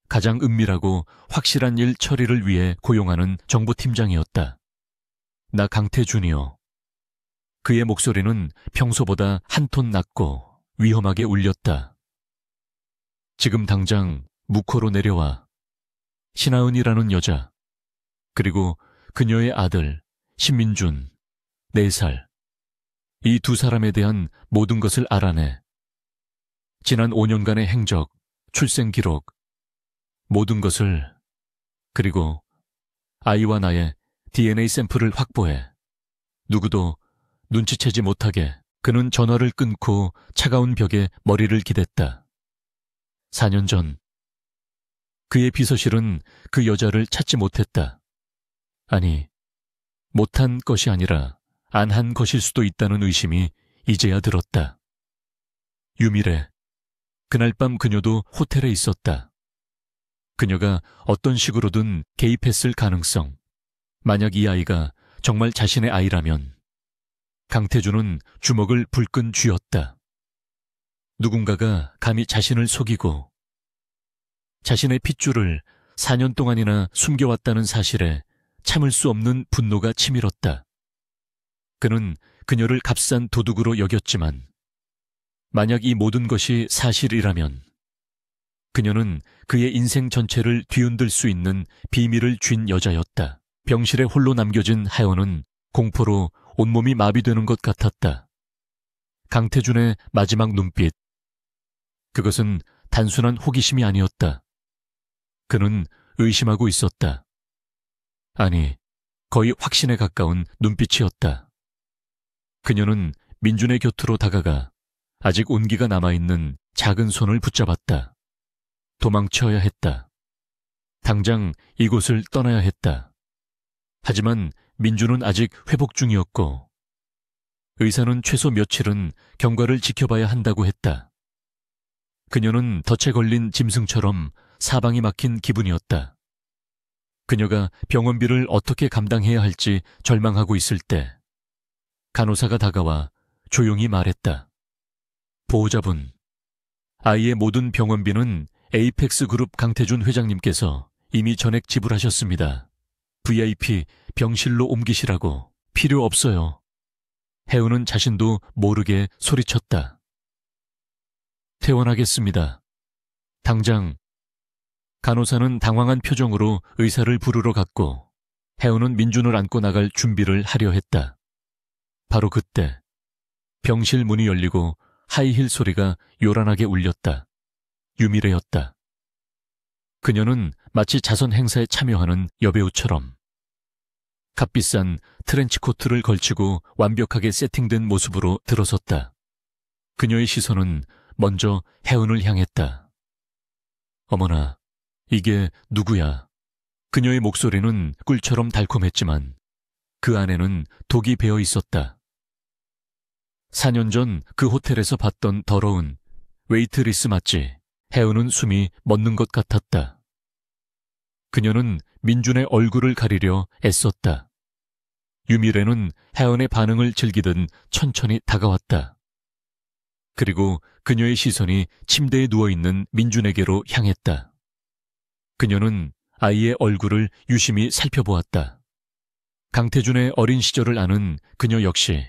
가장 은밀하고 확실한 일 처리를 위해 고용하는 정부팀장이었다. 나 강태준이요. 그의 목소리는 평소보다 한 톤 낮고 위험하게 울렸다. 지금 당장 묵호로 내려와. 신하은이라는 여자, 그리고 그녀의 아들 신민준, 4살. 이 2사람에 대한 모든 것을 알아내. 지난 5년간의 행적, 출생 기록, 모든 것을, 그리고 아이와 나의 DNA 샘플을 확보해. 누구도 눈치채지 못하게. 그는 전화를 끊고 차가운 벽에 머리를 기댔다. 4년 전 그의 비서실은 그 여자를 찾지 못했다. 아니, 못한 것이 아니라 안 한 것일 수도 있다는 의심이 이제야 들었다. 유미래, 그날 밤 그녀도 호텔에 있었다. 그녀가 어떤 식으로든 개입했을 가능성. 만약 이 아이가 정말 자신의 아이라면 강태준은 주먹을 불끈 쥐었다. 누군가가 감히 자신을 속이고 자신의 핏줄을 4년 동안이나 숨겨왔다는 사실에 참을 수 없는 분노가 치밀었다. 그는 그녀를 값싼 도둑으로 여겼지만 만약 이 모든 것이 사실이라면 그녀는 그의 인생 전체를 뒤흔들 수 있는 비밀을 쥔 여자였다. 병실에 홀로 남겨진 하연은 공포로 온몸이 마비되는 것 같았다. 강태준의 마지막 눈빛. 그것은 단순한 호기심이 아니었다. 그는 의심하고 있었다. 아니, 거의 확신에 가까운 눈빛이었다. 그녀는 민준의 곁으로 다가가 아직 온기가 남아있는 작은 손을 붙잡았다. 도망쳐야 했다. 당장 이곳을 떠나야 했다. 하지만 민준은 아직 회복 중이었고 의사는 최소 며칠은 경과를 지켜봐야 한다고 했다. 그녀는 덫에 걸린 짐승처럼 사방이 막힌 기분이었다. 그녀가 병원비를 어떻게 감당해야 할지 절망하고 있을 때 간호사가 다가와 조용히 말했다. 보호자분, 아이의 모든 병원비는 에이펙스 그룹 강태준 회장님께서 이미 전액 지불하셨습니다. VIP 병실로 옮기시라고. 필요 없어요. 혜우는 자신도 모르게 소리쳤다. 퇴원하겠습니다. 당장. 간호사는 당황한 표정으로 의사를 부르러 갔고 혜우는 민준을 안고 나갈 준비를 하려 했다. 바로 그때 병실 문이 열리고 하이힐 소리가 요란하게 울렸다. 유미래였다. 그녀는 마치 자선 행사에 참여하는 여배우처럼 값비싼 트렌치코트를 걸치고 완벽하게 세팅된 모습으로 들어섰다. 그녀의 시선은 먼저 혜은을 향했다. 어머나, 이게 누구야? 그녀의 목소리는 꿀처럼 달콤했지만 그 안에는 독이 배어 있었다. 4년 전 그 호텔에서 봤던 더러운 웨이트리스 맞지? 혜은은 숨이 멎는 것 같았다. 그녀는 민준의 얼굴을 가리려 애썼다. 유미래는 혜은의 반응을 즐기듯 천천히 다가왔다. 그리고 그녀의 시선이 침대에 누워있는 민준에게로 향했다. 그녀는 아이의 얼굴을 유심히 살펴보았다. 강태준의 어린 시절을 아는 그녀 역시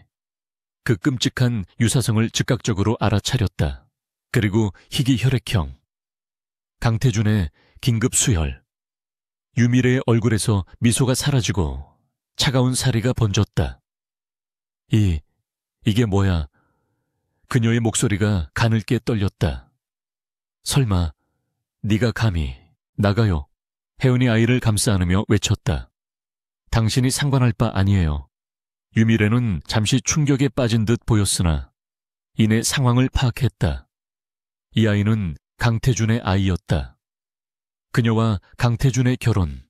그 끔찍한 유사성을 즉각적으로 알아차렸다. 그리고 희귀 혈액형, 강태준의 긴급 수혈, 유미래의 얼굴에서 미소가 사라지고 차가운 사리가 번졌다. 이게 뭐야? 그녀의 목소리가 가늘게 떨렸다. 설마 네가 감히 나가요. 혜은이 아이를 감싸 안으며 외쳤다. 당신이 상관할 바 아니에요. 유미래는 잠시 충격에 빠진 듯 보였으나 이내 상황을 파악했다. 이 아이는 강태준의 아이였다. 그녀와 강태준의 결혼,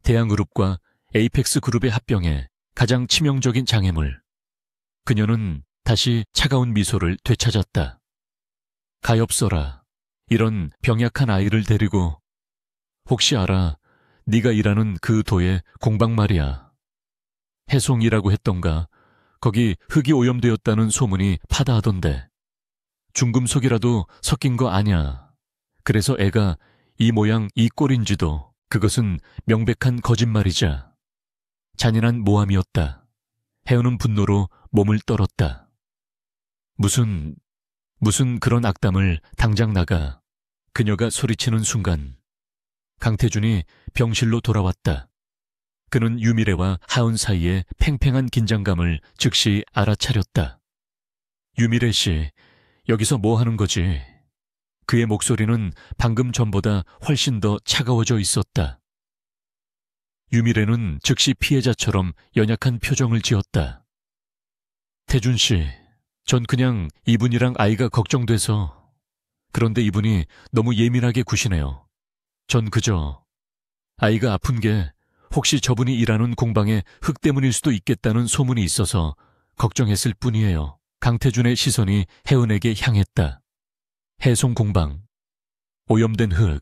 대양그룹과 에이펙스 그룹의 합병에 가장 치명적인 장애물. 그녀는 다시 차가운 미소를 되찾았다. 가엾어라. 이런 병약한 아이를 데리고 혹시 알아? 네가 일하는 그 도의 공방 말이야. 해송이라고 했던가. 거기 흙이 오염되었다는 소문이 파다하던데. 중금속이라도 섞인 거 아냐. 그래서 애가 이 모양 이 꼴인지도 그것은 명백한 거짓말이자. 잔인한 모함이었다. 혜은은 분노로 몸을 떨었다. 무슨 그런 악담을 당장 나가. 그녀가 소리치는 순간 강태준이 병실로 돌아왔다. 그는 유미래와 하은 사이에 팽팽한 긴장감을 즉시 알아차렸다. 유미래 씨, 여기서 뭐 하는 거지? 그의 목소리는 방금 전보다 훨씬 더 차가워져 있었다. 유미래는 즉시 피해자처럼 연약한 표정을 지었다. 태준 씨, 전 그냥 이분이랑 아이가 걱정돼서. 그런데 이분이 너무 예민하게 구시네요. 전 그저 아이가 아픈 게 혹시 저분이 일하는 공방에 흙 때문일 수도 있겠다는 소문이 있어서 걱정했을 뿐이에요. 강태준의 시선이 혜은에게 향했다. 해송 공방, 오염된 흙.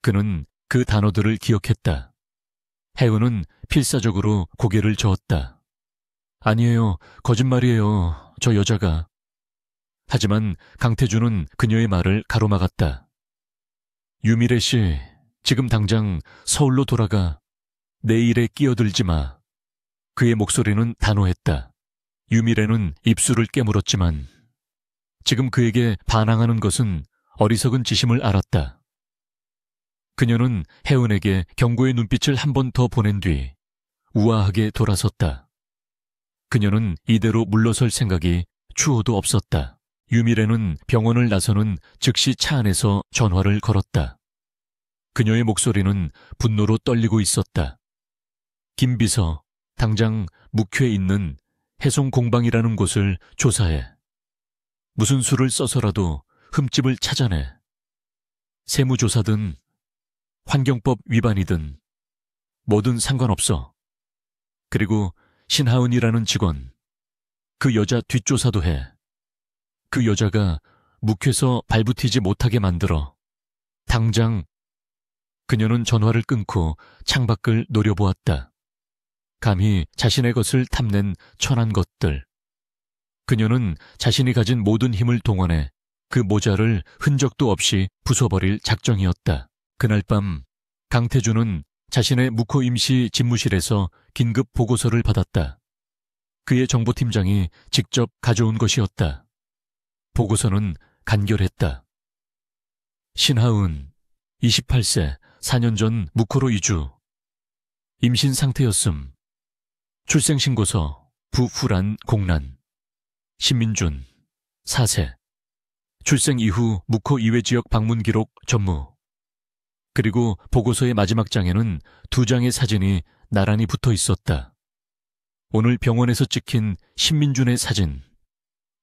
그는 그 단어들을 기억했다. 혜은은 필사적으로 고개를 저었다. 아니에요. 거짓말이에요. 저 여자가. 하지만 강태준은 그녀의 말을 가로막았다. 유미래 씨, 지금 당장 서울로 돌아가. 내 일에 끼어들지 마. 그의 목소리는 단호했다. 유미래는 입술을 깨물었지만 지금 그에게 반항하는 것은 어리석은 짓임을 알았다. 그녀는 혜은에게 경고의 눈빛을 한 번 더 보낸 뒤 우아하게 돌아섰다. 그녀는 이대로 물러설 생각이 추호도 없었다. 유미래는 병원을 나서는 즉시 차 안에서 전화를 걸었다. 그녀의 목소리는 분노로 떨리고 있었다. 김 비서, 당장 묵회에 있는 해송 공방이라는 곳을 조사해. 무슨 수를 써서라도 흠집을 찾아내. 세무조사든 환경법 위반이든 뭐든 상관없어. 그리고 신하은이라는 직원, 그 여자 뒷조사도 해. 그 여자가 묵회서 발붙이지 못하게 만들어. 당장. 그녀는 전화를 끊고 창밖을 노려보았다. 감히 자신의 것을 탐낸 천한 것들. 그녀는 자신이 가진 모든 힘을 동원해 그 모자를 흔적도 없이 부숴버릴 작정이었다. 그날 밤 강태준은 자신의 묵호 임시 집무실에서 긴급 보고서를 받았다. 그의 정보팀장이 직접 가져온 것이었다. 보고서는 간결했다. 신하은, 28세, 4년 전 묵호로 이주. 임신 상태였음. 출생신고서, 부후란 공란. 신민준, 4세. 출생 이후 묵호 이외 지역 방문 기록 전무. 그리고 보고서의 마지막 장에는 2장의 사진이 나란히 붙어 있었다. 오늘 병원에서 찍힌 신민준의 사진,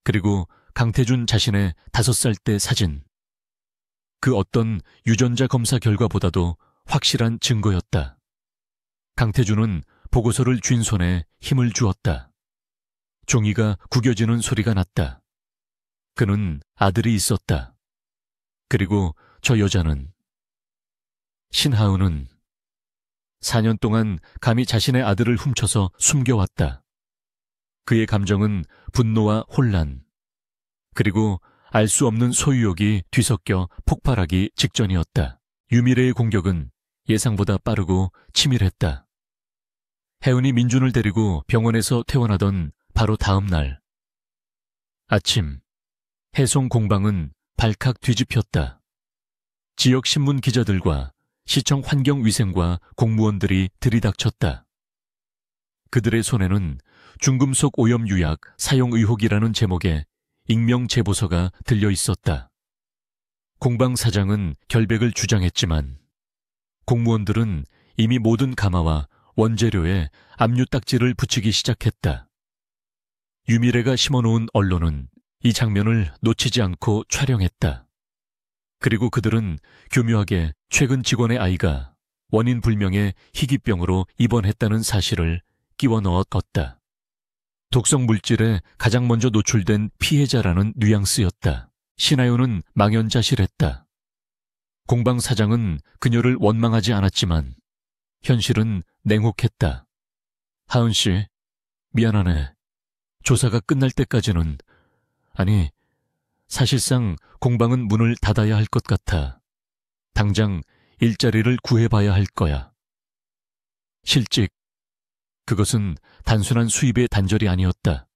그리고 강태준 자신의 5살 때 사진. 그 어떤 유전자 검사 결과보다도 확실한 증거였다. 강태준은 보고서를 쥔 손에 힘을 주었다. 종이가 구겨지는 소리가 났다. 그는 아들이 있었다. 그리고 저 여자는, 신하은은 4년 동안 감히 자신의 아들을 훔쳐서 숨겨왔다. 그의 감정은 분노와 혼란, 그리고 알 수 없는 소유욕이 뒤섞여 폭발하기 직전이었다. 유미래의 공격은 예상보다 빠르고 치밀했다. 혜은이 민준을 데리고 병원에서 퇴원하던 바로 다음 날 아침, 해송 공방은 발칵 뒤집혔다. 지역 신문 기자들과 시청 환경위생과 공무원들이 들이닥쳤다. 그들의 손에는 중금속 오염 유약 사용 의혹이라는 제목의 익명 제보서가 들려 있었다. 공방 사장은 결백을 주장했지만 공무원들은 이미 모든 가마와 원재료에 압류 딱지를 붙이기 시작했다. 유미래가 심어놓은 언론은 이 장면을 놓치지 않고 촬영했다. 그리고 그들은 교묘하게 최근 직원의 아이가 원인 불명의 희귀병으로 입원했다는 사실을 끼워 넣었다. 독성 물질에 가장 먼저 노출된 피해자라는 뉘앙스였다. 신하윤은 망연자실했다. 공방 사장은 그녀를 원망하지 않았지만 현실은 냉혹했다. 하은 씨, 미안하네. 조사가 끝날 때까지는, 아니, 사실상 공방은 문을 닫아야 할 것 같아. 당장 일자리를 구해봐야 할 거야. 실직, 그것은 단순한 수입의 단절이 아니었다.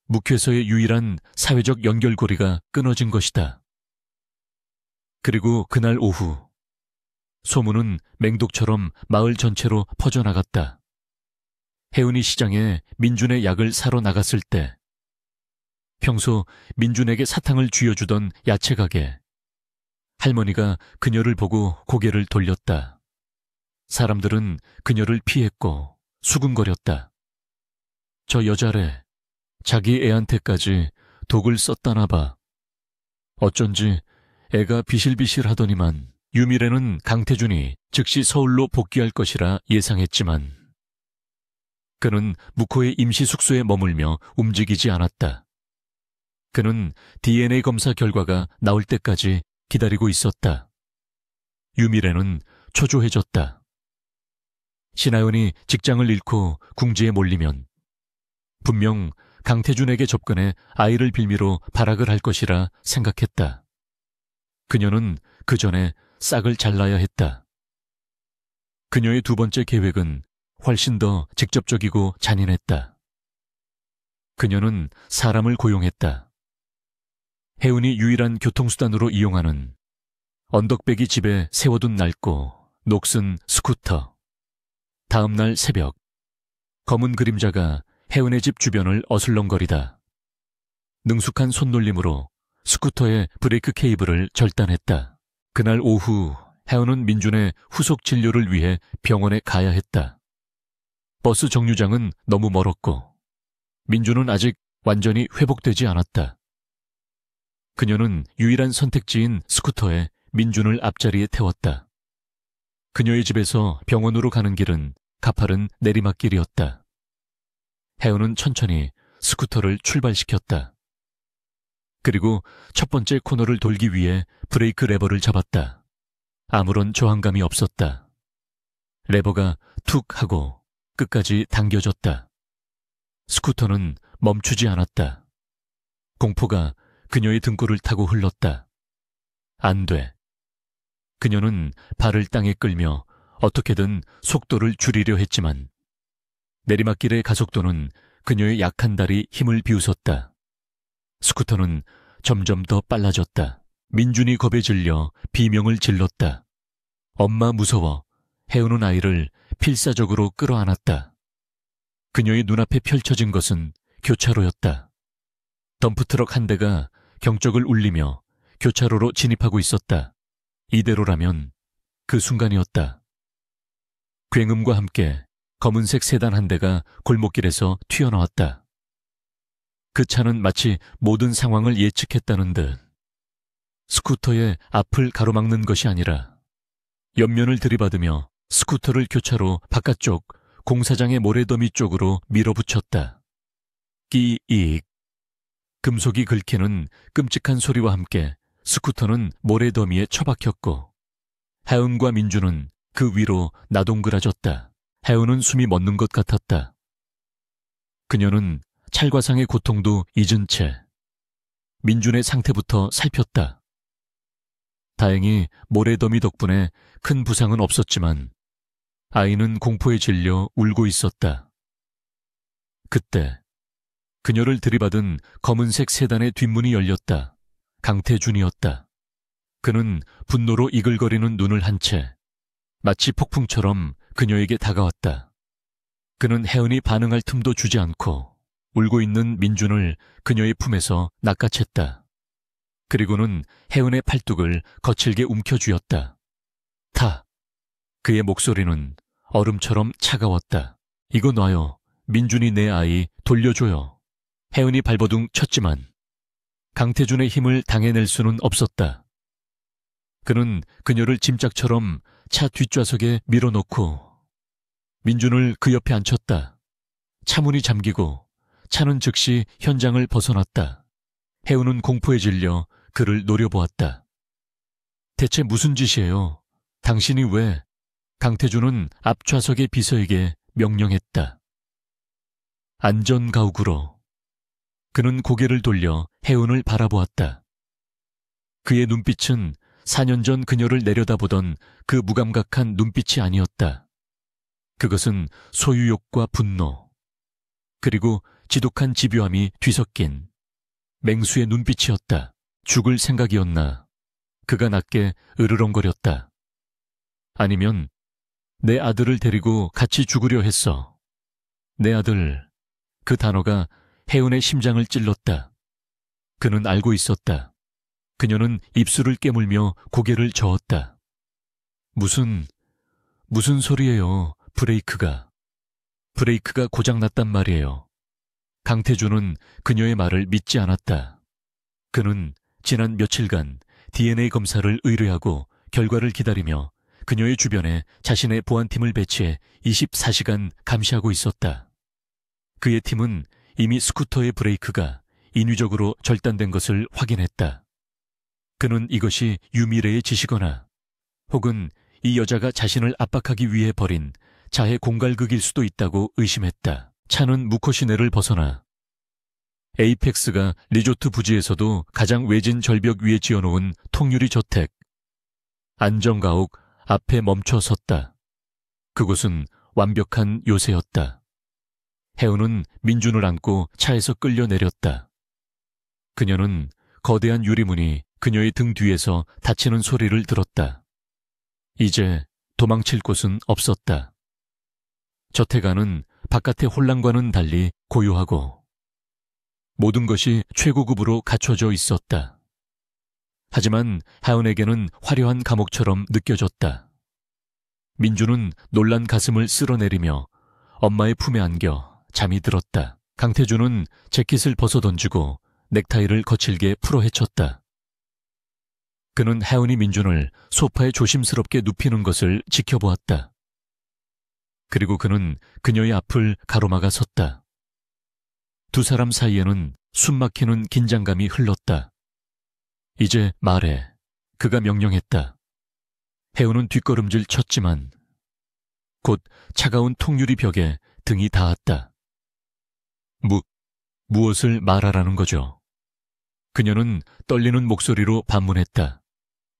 묵회소의 유일한 사회적 연결고리가 끊어진 것이다. 그리고 그날 오후, 소문은 맹독처럼 마을 전체로 퍼져나갔다. 혜은이 시장에 민준의 약을 사러 나갔을 때 평소 민준에게 사탕을 쥐어주던 야채가게 할머니가 그녀를 보고 고개를 돌렸다. 사람들은 그녀를 피했고 수군거렸다. 저 여자래. 자기 애한테까지 독을 썼다나 봐. 어쩐지 애가 비실비실하더니만. 유미래는 강태준이 즉시 서울로 복귀할 것이라 예상했지만 그는 묵호의 임시 숙소에 머물며 움직이지 않았다. 그는 DNA 검사 결과가 나올 때까지 기다리고 있었다. 유미래는 초조해졌다. 신하연이 직장을 잃고 궁지에 몰리면 분명 강태준에게 접근해 아이를 빌미로 발악을 할 것이라 생각했다. 그녀는 그 전에 싹을 잘라야 했다. 그녀의 두 번째 계획은 훨씬 더 직접적이고 잔인했다. 그녀는 사람을 고용했다. 혜은이 유일한 교통수단으로 이용하는 언덕배기 집에 세워둔 낡고 녹슨 스쿠터. 다음 날 새벽, 검은 그림자가 혜은의 집 주변을 어슬렁거리다. 능숙한 손놀림으로 스쿠터의 브레이크 케이블을 절단했다. 그날 오후 혜은은 민준의 후속 진료를 위해 병원에 가야 했다. 버스 정류장은 너무 멀었고 민준은 아직 완전히 회복되지 않았다. 그녀는 유일한 선택지인 스쿠터에 민준을 앞자리에 태웠다. 그녀의 집에서 병원으로 가는 길은 가파른 내리막길이었다. 혜은은 천천히 스쿠터를 출발시켰다. 그리고 첫 번째 코너를 돌기 위해 브레이크 레버를 잡았다. 아무런 저항감이 없었다. 레버가 툭 하고 끝까지 당겨졌다. 스쿠터는 멈추지 않았다. 공포가 그녀의 등골을 타고 흘렀다. 안 돼. 그녀는 발을 땅에 끌며 어떻게든 속도를 줄이려 했지만 내리막길의 가속도는 그녀의 약한 다리 힘을 비웃었다. 스쿠터는 점점 더 빨라졌다. 민준이 겁에 질려 비명을 질렀다. 엄마 무서워. 혜은은 아이를 필사적으로 끌어안았다. 그녀의 눈앞에 펼쳐진 것은 교차로였다. 덤프트럭 한 대가 경적을 울리며 교차로로 진입하고 있었다. 이대로라면 그 순간이었다. 굉음과 함께 검은색 세단 한 대가 골목길에서 튀어나왔다. 그 차는 마치 모든 상황을 예측했다는 듯 스쿠터의 앞을 가로막는 것이 아니라 옆면을 들이받으며 스쿠터를 교차로 바깥쪽 공사장의 모래더미 쪽으로 밀어붙였다. 끼익. 금속이 긁히는 끔찍한 소리와 함께 스쿠터는 모래더미에 처박혔고 혜은과 민준은 그 위로 나동그라졌다. 혜은은 숨이 멎는 것 같았다. 그녀는 찰과상의 고통도 잊은 채 민준의 상태부터 살폈다. 다행히 모래더미 덕분에 큰 부상은 없었지만 아이는 공포에 질려 울고 있었다. 그때 그녀를 들이받은 검은색 세단의 뒷문이 열렸다. 강태준이었다. 그는 분노로 이글거리는 눈을 한 채 마치 폭풍처럼 그녀에게 다가왔다. 그는 혜은이 반응할 틈도 주지 않고 울고 있는 민준을 그녀의 품에서 낚아챘다. 그리고는 혜은의 팔뚝을 거칠게 움켜쥐었다. 타! 그의 목소리는 얼음처럼 차가웠다. 이거 놔요. 민준이 내 아이 돌려줘요. 혜은이 발버둥 쳤지만 강태준의 힘을 당해낼 수는 없었다. 그는 그녀를 짐짝처럼 차 뒷좌석에 밀어넣고 민준을 그 옆에 앉혔다. 차문이 잠기고 차는 즉시 현장을 벗어났다. 혜은은 공포에 질려 그를 노려보았다. 대체 무슨 짓이에요? 당신이 왜? 강태준은 앞좌석의 비서에게 명령했다. 안전가옥으로. 그는 고개를 돌려 혜은을 바라보았다. 그의 눈빛은 4년 전 그녀를 내려다보던 그 무감각한 눈빛이 아니었다. 그것은 소유욕과 분노, 그리고 지독한 집요함이 뒤섞인 맹수의 눈빛이었다. 죽을 생각이었나? 그가 낮게 으르렁거렸다. 아니면 내 아들을 데리고 같이 죽으려 했어. 내 아들. 그 단어가 혜은의 심장을 찔렀다. 그는 알고 있었다. 그녀는 입술을 깨물며 고개를 저었다. 무슨 소리예요, 브레이크가. 브레이크가 고장났단 말이에요. 강태준은 그녀의 말을 믿지 않았다. 그는 지난 며칠간 DNA 검사를 의뢰하고 결과를 기다리며 그녀의 주변에 자신의 보안팀을 배치해 24시간 감시하고 있었다. 그의 팀은 이미 스쿠터의 브레이크가 인위적으로 절단된 것을 확인했다. 그는 이것이 유미래의 짓이거나 혹은 이 여자가 자신을 압박하기 위해 벌인 자해 공갈극일 수도 있다고 의심했다. 차는 무코 시내를 벗어나 에이펙스가 리조트 부지에서도 가장 외진 절벽 위에 지어놓은 통유리 저택 안정가옥 앞에 멈춰 섰다. 그곳은 완벽한 요새였다. 혜은은 민준을 안고 차에서 끌려 내렸다. 그녀는 거대한 유리문이 그녀의 등 뒤에서 닫히는 소리를 들었다. 이제 도망칠 곳은 없었다. 저택 안은 바깥의 혼란과는 달리 고요하고 모든 것이 최고급으로 갖춰져 있었다. 하지만 하은에게는 화려한 감옥처럼 느껴졌다. 민준은 놀란 가슴을 쓸어내리며 엄마의 품에 안겨 잠이 들었다. 강태준은 재킷을 벗어던지고 넥타이를 거칠게 풀어 헤쳤다. 그는 혜은이 민준을 소파에 조심스럽게 눕히는 것을 지켜보았다. 그리고 그는 그녀의 앞을 가로막아 섰다. 두 사람 사이에는 숨막히는 긴장감이 흘렀다. 이제 말해. 그가 명령했다. 혜은은 뒷걸음질 쳤지만 곧 차가운 통유리 벽에 등이 닿았다. 무엇을 말하라는 거죠? 그녀는 떨리는 목소리로 반문했다.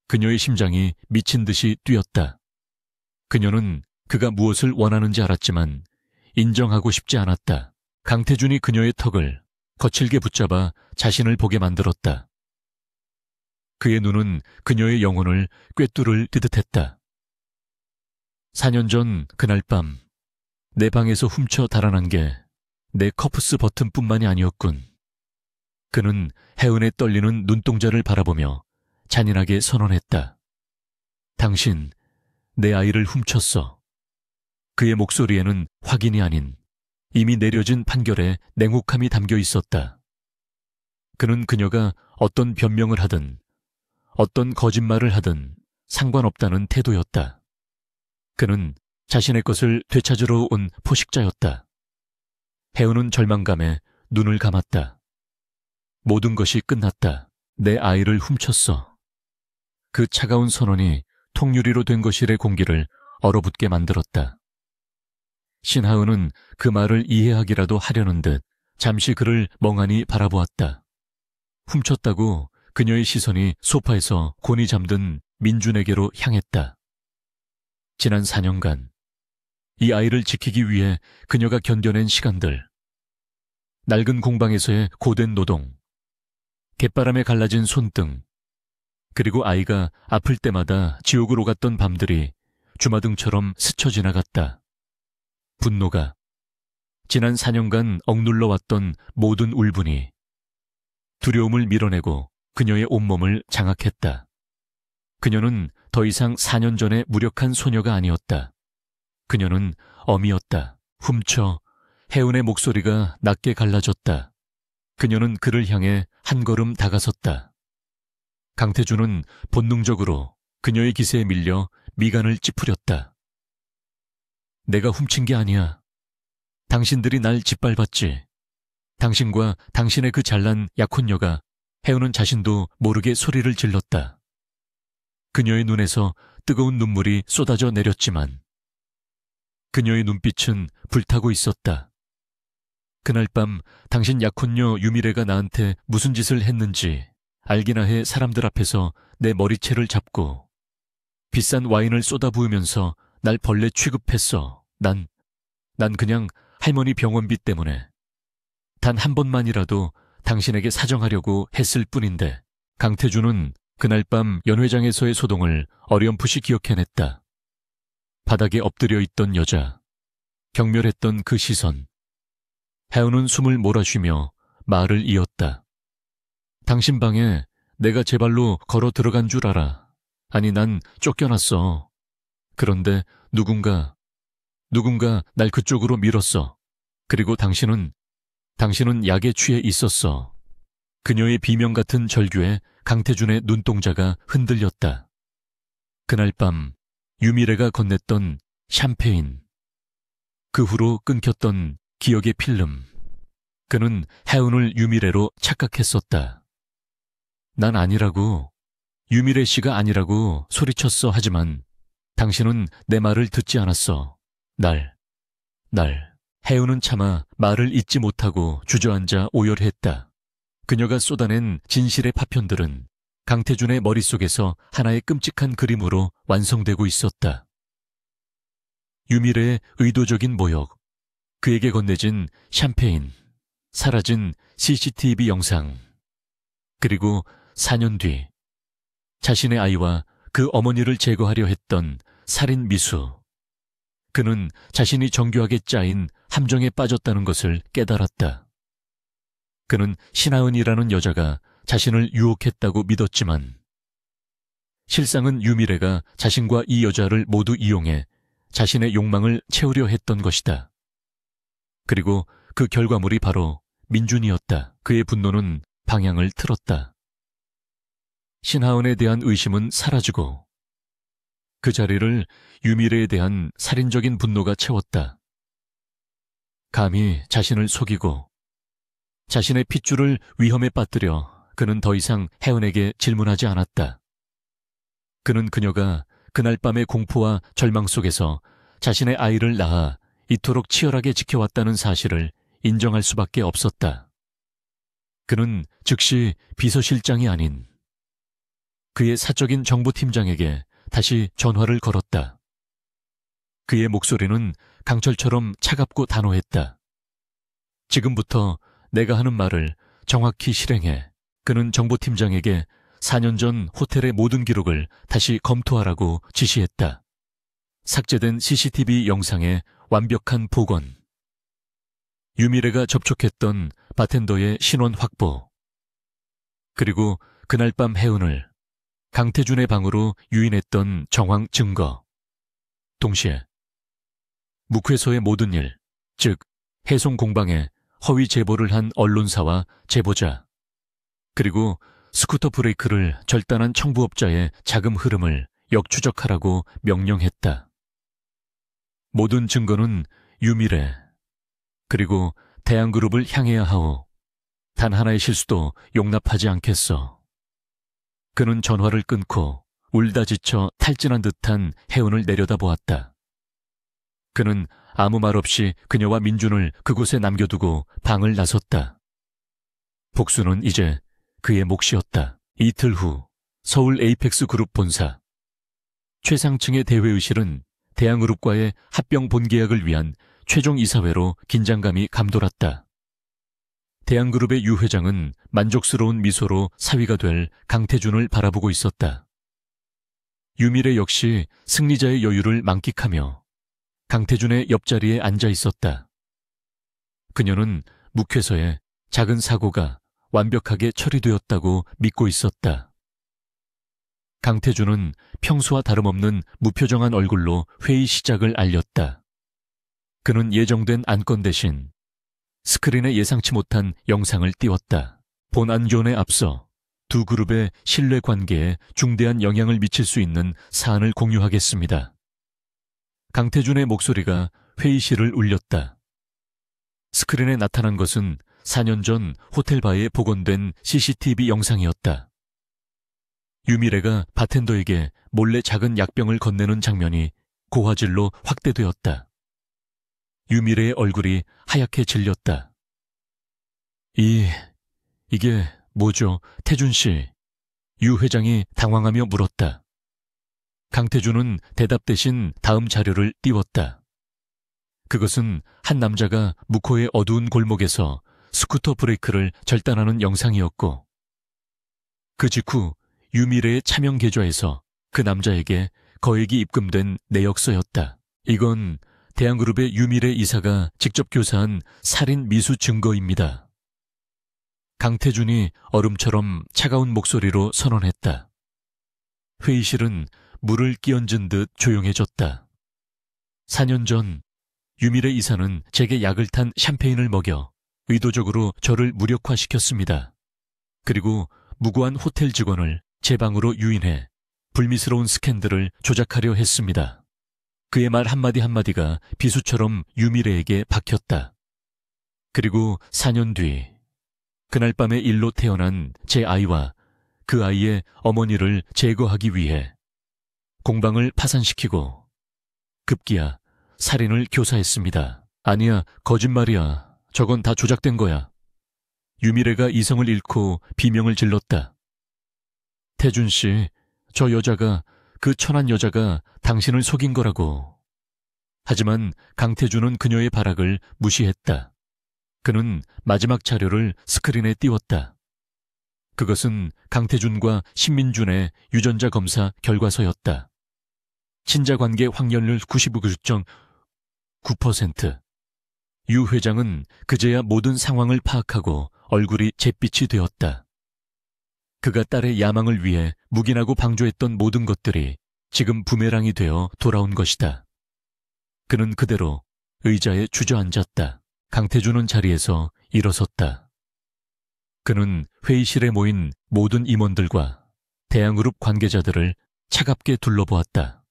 그녀의 심장이 미친 듯이 뛰었다. 그녀는 그가 무엇을 원하는지 알았지만 인정하고 싶지 않았다. 강태준이 그녀의 턱을 거칠게 붙잡아 자신을 보게 만들었다. 그의 눈은 그녀의 영혼을 꿰뚫을 듯했다. 4년 전 그날 밤 내 방에서 훔쳐 달아난 게 내 커프스 버튼뿐만이 아니었군. 그는 혜은의 떨리는 눈동자를 바라보며 잔인하게 선언했다. 당신, 내 아이를 훔쳤어. 그의 목소리에는 확인이 아닌 이미 내려진 판결에 냉혹함이 담겨 있었다. 그는 그녀가 어떤 변명을 하든 어떤 거짓말을 하든 상관없다는 태도였다. 그는 자신의 것을 되찾으러 온 포식자였다. 혜은은 절망감에 눈을 감았다. 모든 것이 끝났다. 내 아이를 훔쳤어. 그 차가운 선언이 통유리로 된 거실의 공기를 얼어붙게 만들었다. 신하은은 그 말을 이해하기라도 하려는 듯 잠시 그를 멍하니 바라보았다. 훔쳤다고 그녀의 시선이 소파에서 곤히 잠든 민준에게로 향했다. 지난 4년간 이 아이를 지키기 위해 그녀가 견뎌낸 시간들, 낡은 공방에서의 고된 노동, 갯바람에 갈라진 손등, 그리고 아이가 아플 때마다 지옥으로 갔던 밤들이 주마등처럼 스쳐 지나갔다. 분노가 지난 4년간 억눌러 왔던 모든 울분이 두려움을 밀어내고 그녀의 온몸을 장악했다. 그녀는 더 이상 4년 전의 무력한 소녀가 아니었다. 그녀는 어미였다. 훔쳐 혜은의 목소리가 낮게 갈라졌다. 그녀는 그를 향해 한 걸음 다가섰다. 강태준은 본능적으로 그녀의 기세에 밀려 미간을 찌푸렸다. 내가 훔친 게 아니야. 당신들이 날 짓밟았지. 당신과 당신의 그 잘난 약혼녀가. 혜은은 자신도 모르게 소리를 질렀다. 그녀의 눈에서 뜨거운 눈물이 쏟아져 내렸지만 그녀의 눈빛은 불타고 있었다. 그날 밤 당신 약혼녀 유미래가 나한테 무슨 짓을 했는지 알기나 해. 사람들 앞에서 내 머리채를 잡고 비싼 와인을 쏟아부으면서 날 벌레 취급했어. 난 그냥 할머니 병원비 때문에 단 한 번만이라도 당신에게 사정하려고 했을 뿐인데. 강태준은 그날 밤 연회장에서의 소동을 어렴풋이 기억해냈다. 바닥에 엎드려 있던 여자, 경멸했던 그 시선. 혜은은 숨을 몰아쉬며 말을 이었다. 당신 방에 내가 제 발로 걸어 들어간 줄 알아. 아니, 난 쫓겨났어. 그런데 누군가 날 그쪽으로 밀었어. 그리고 당신은 약에 취해 있었어. 그녀의 비명 같은 절규에 강태준의 눈동자가 흔들렸다. 그날 밤 유미래가 건넸던 샴페인. 그 후로 끊겼던 기억의 필름. 그는 혜은을 유미래로 착각했었다. 난 아니라고, 유미래 씨가 아니라고 소리쳤어. 하지만 당신은 내 말을 듣지 않았어. 혜은은 차마 말을 잇지 못하고 주저앉아 오열했다. 그녀가 쏟아낸 진실의 파편들은 강태준의 머릿속에서 하나의 끔찍한 그림으로 완성되고 있었다. 유미래의 의도적인 모욕, 그에게 건네진 샴페인, 사라진 CCTV 영상, 그리고 4년 뒤 자신의 아이와 그 어머니를 제거하려 했던 살인 미수. 그는 자신이 정교하게 짜인 함정에 빠졌다는 것을 깨달았다. 그는 신하은이라는 여자가 자신을 유혹했다고 믿었지만 실상은 유미래가 자신과 이 여자를 모두 이용해 자신의 욕망을 채우려 했던 것이다. 그리고 그 결과물이 바로 민준이었다. 그의 분노는 방향을 틀었다. 신하은에 대한 의심은 사라지고 그 자리를 유미래에 대한 살인적인 분노가 채웠다. 감히 자신을 속이고 자신의 핏줄을 위험에 빠뜨려 그는 더 이상 혜은에게 질문하지 않았다. 그는 그녀가 그날 밤의 공포와 절망 속에서 자신의 아이를 낳아 이토록 치열하게 지켜왔다는 사실을 인정할 수밖에 없었다. 그는 즉시 비서실장이 아닌 그의 사적인 정보팀장에게 다시 전화를 걸었다. 그의 목소리는 강철처럼 차갑고 단호했다. 지금부터 내가 하는 말을 정확히 실행해. 그는 정보팀장에게 4년 전 호텔의 모든 기록을 다시 검토하라고 지시했다. 삭제된 CCTV 영상의 완벽한 복원, 유미래가 접촉했던 바텐더의 신원 확보, 그리고 그날 밤 혜은을 강태준의 방으로 유인했던 정황 증거. 동시에 묵회소의 모든 일, 즉 해송 공방에 허위 제보를 한 언론사와 제보자, 그리고 스쿠터 브레이크를 절단한 청부업자의 자금 흐름을 역추적하라고 명령했다. 모든 증거는 유미래, 그리고 대한그룹을 향해야 하오. 단 하나의 실수도 용납하지 않겠어. 그는 전화를 끊고 울다 지쳐 탈진한 듯한 혜은을 내려다보았다. 그는 아무 말 없이 그녀와 민준을 그곳에 남겨두고 방을 나섰다. 복수는 이제 그의 몫이었다. 이틀 후 서울 에이펙스 그룹 본사. 최상층의 대회의실은 대한그룹과의 합병 본계약을 위한 최종 이사회로 긴장감이 감돌았다. 대한그룹의 유 회장은 만족스러운 미소로 사위가 될 강태준을 바라보고 있었다. 유미래 역시 승리자의 여유를 만끽하며 강태준의 옆자리에 앉아 있었다. 그녀는 묵회서에 작은 사고가 완벽하게 처리되었다고 믿고 있었다. 강태준은 평소와 다름없는 무표정한 얼굴로 회의 시작을 알렸다. 그는 예정된 안건 대신 스크린에 예상치 못한 영상을 띄웠다. 본 안존에 앞서 두 그룹의 신뢰 관계에 중대한 영향을 미칠 수 있는 사안을 공유하겠습니다. 강태준의 목소리가 회의실을 울렸다. 스크린에 나타난 것은 4년 전 호텔바에 복원된 CCTV 영상이었다. 유미래가 바텐더에게 몰래 작은 약병을 건네는 장면이 고화질로 확대되었다. 유미래의 얼굴이 하얗게 질렸다. 이게 뭐죠, 태준 씨? 유 회장이 당황하며 물었다. 강태준은 대답 대신 다음 자료를 띄웠다. 그것은 한 남자가 묵호의 어두운 골목에서 스쿠터 브레이크를 절단하는 영상이었고, 그 직후 유미래의 차명 계좌에서 그 남자에게 거액이 입금된 내역서였다. 이건 대한그룹의 유미래 이사가 직접 교사한 살인 미수 증거입니다. 강태준이 얼음처럼 차가운 목소리로 선언했다. 회의실은 물을 끼얹은 듯 조용해졌다. 4년 전 유미래 이사는 제게 약을 탄 샴페인을 먹여 의도적으로 저를 무력화시켰습니다. 그리고 무고한 호텔 직원을 제 방으로 유인해 불미스러운 스캔들을 조작하려 했습니다. 그의 말 한마디 한마디가 비수처럼 유미래에게 박혔다. 그리고 4년 뒤 그날 밤에 일로 태어난 제 아이와 그 아이의 어머니를 제거하기 위해 공방을 파산시키고 급기야 살인을 교사했습니다. 아니야, 거짓말이야. 저건 다 조작된 거야. 유미래가 이성을 잃고 비명을 질렀다. 태준 씨, 저 여자가, 그 천한 여자가 당신을 속인 거라고. 하지만 강태준은 그녀의 발악을 무시했다. 그는 마지막 자료를 스크린에 띄웠다. 그것은 강태준과 신민준의 유전자 검사 결과서였다. 친자관계 확률 99.9%. 유 회장은 그제야 모든 상황을 파악하고 얼굴이 잿빛이 되었다. 그가 딸의 야망을 위해 묵인하고 방조했던 모든 것들이 지금 부메랑이 되어 돌아온 것이다. 그는 그대로 의자에 주저앉았다. 강태준은 자리에서 일어섰다. 그는 회의실에 모인 모든 임원들과 대한그룹 관계자들을 차갑게 둘러보았다.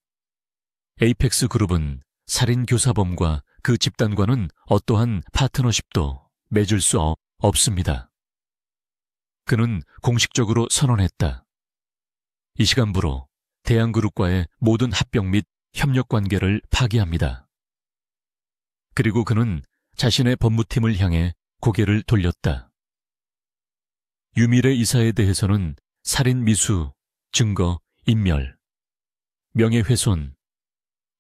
에이펙스 그룹은 살인교사범과 그 집단과는 어떠한 파트너십도 맺을 수 없습니다. 그는 공식적으로 선언했다. 이 시간부로 대한그룹과의 모든 합병 및 협력 관계를 파기합니다. 그리고 그는 자신의 법무팀을 향해 고개를 돌렸다. 유미래 이사에 대해서는 살인 미수, 증거, 인멸, 명예훼손,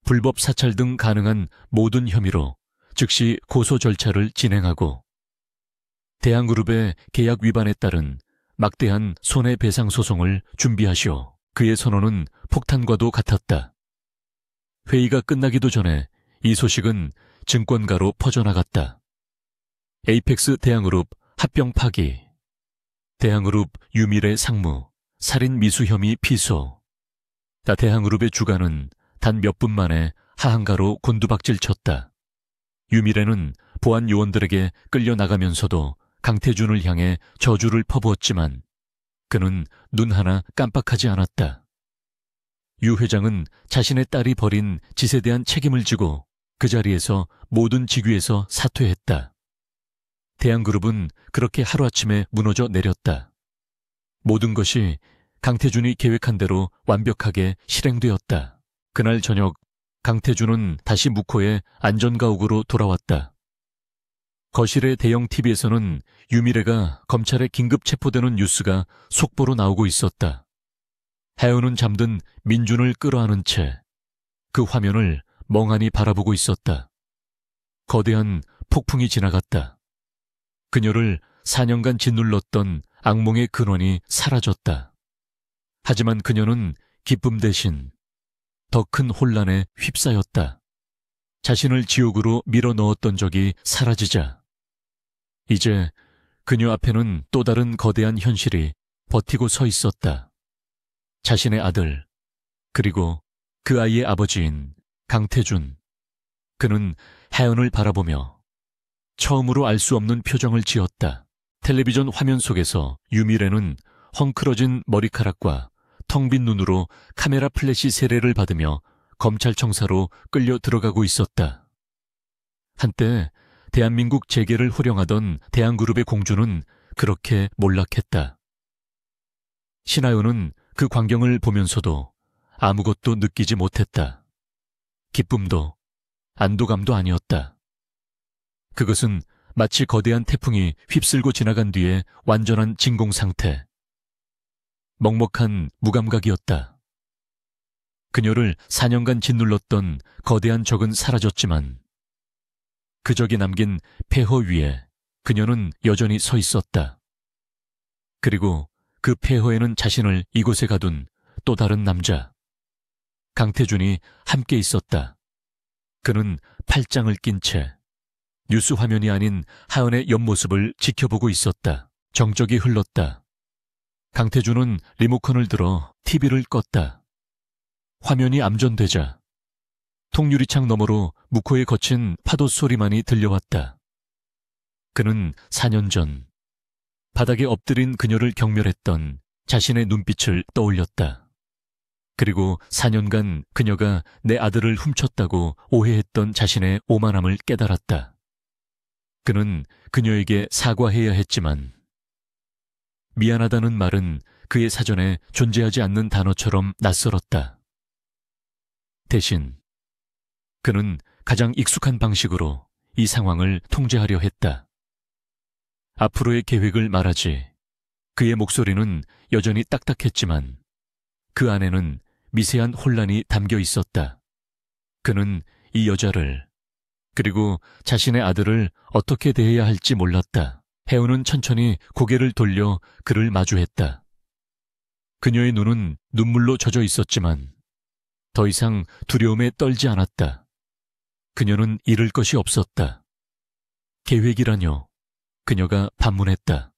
불법 사찰 등 가능한 모든 혐의로 즉시 고소 절차를 진행하고 대한그룹의 계약 위반에 따른 막대한 손해배상 소송을 준비하시오. 그의 선언은 폭탄과도 같았다. 회의가 끝나기도 전에 이 소식은 증권가로 퍼져나갔다. 에이펙스 대한그룹 합병 파기, 대한그룹 유미래 상무, 살인 미수 혐의 피소. 대한그룹의 주가는 단 몇 분 만에 하한가로 곤두박질 쳤다. 유미래는 보안 요원들에게 끌려나가면서도 강태준을 향해 저주를 퍼부었지만 그는 눈 하나 깜빡하지 않았다. 유 회장은 자신의 딸이 벌인 짓에 대한 책임을 지고 그 자리에서 모든 직위에서 사퇴했다. 대한그룹은 그렇게 하루아침에 무너져 내렸다. 모든 것이 강태준이 계획한 대로 완벽하게 실행되었다. 그날 저녁 강태준은 다시 묵호의 안전가옥으로 돌아왔다. 거실의 대형 TV에서는 유미래가 검찰에 긴급 체포되는 뉴스가 속보로 나오고 있었다. 해운은 잠든 민준을 끌어안은 채 그 화면을 멍하니 바라보고 있었다. 거대한 폭풍이 지나갔다. 그녀를 4년간 짓눌렀던 악몽의 근원이 사라졌다. 하지만 그녀는 기쁨 대신 더 큰 혼란에 휩싸였다. 자신을 지옥으로 밀어넣었던 적이 사라지자 이제 그녀 앞에는 또 다른 거대한 현실이 버티고 서 있었다. 자신의 아들, 그리고 그 아이의 아버지인 강태준. 그는 혜은을 바라보며 처음으로 알 수 없는 표정을 지었다. 텔레비전 화면 속에서 유미래는 헝클어진 머리카락과 텅 빈 눈으로 카메라 플래시 세례를 받으며 검찰청사로 끌려 들어가고 있었다. 한때 대한민국 재계를 호령하던 대한그룹의 공주는 그렇게 몰락했다. 신하연은 그 광경을 보면서도 아무것도 느끼지 못했다. 기쁨도 안도감도 아니었다. 그것은 마치 거대한 태풍이 휩쓸고 지나간 뒤에 완전한 진공 상태. 먹먹한 무감각이었다. 그녀를 4년간 짓눌렀던 거대한 적은 사라졌지만 그 적이 남긴 폐허 위에 그녀는 여전히 서 있었다. 그리고 그 폐허에는 자신을 이곳에 가둔 또 다른 남자, 강태준이 함께 있었다. 그는 팔짱을 낀 채 뉴스 화면이 아닌 하은의 옆모습을 지켜보고 있었다. 정적이 흘렀다. 강태준은 리모컨을 들어 TV를 껐다. 화면이 암전되자 통유리창 너머로 묵호에 거친 파도 소리만이 들려왔다. 그는 4년 전 바닥에 엎드린 그녀를 경멸했던 자신의 눈빛을 떠올렸다. 그리고 4년간 그녀가 내 아들을 훔쳤다고 오해했던 자신의 오만함을 깨달았다. 그는 그녀에게 사과해야 했지만 미안하다는 말은 그의 사전에 존재하지 않는 단어처럼 낯설었다. 대신 그는 가장 익숙한 방식으로 이 상황을 통제하려 했다. 앞으로의 계획을 말하지. 그의 목소리는 여전히 딱딱했지만 그 안에는 미세한 혼란이 담겨 있었다. 그는 이 여자를, 그리고 자신의 아들을 어떻게 대해야 할지 몰랐다. 혜우는 천천히 고개를 돌려 그를 마주했다. 그녀의 눈은 눈물로 젖어 있었지만 더 이상 두려움에 떨지 않았다. 그녀는 잃을 것이 없었다. 계획이라뇨? 그녀가 반문했다.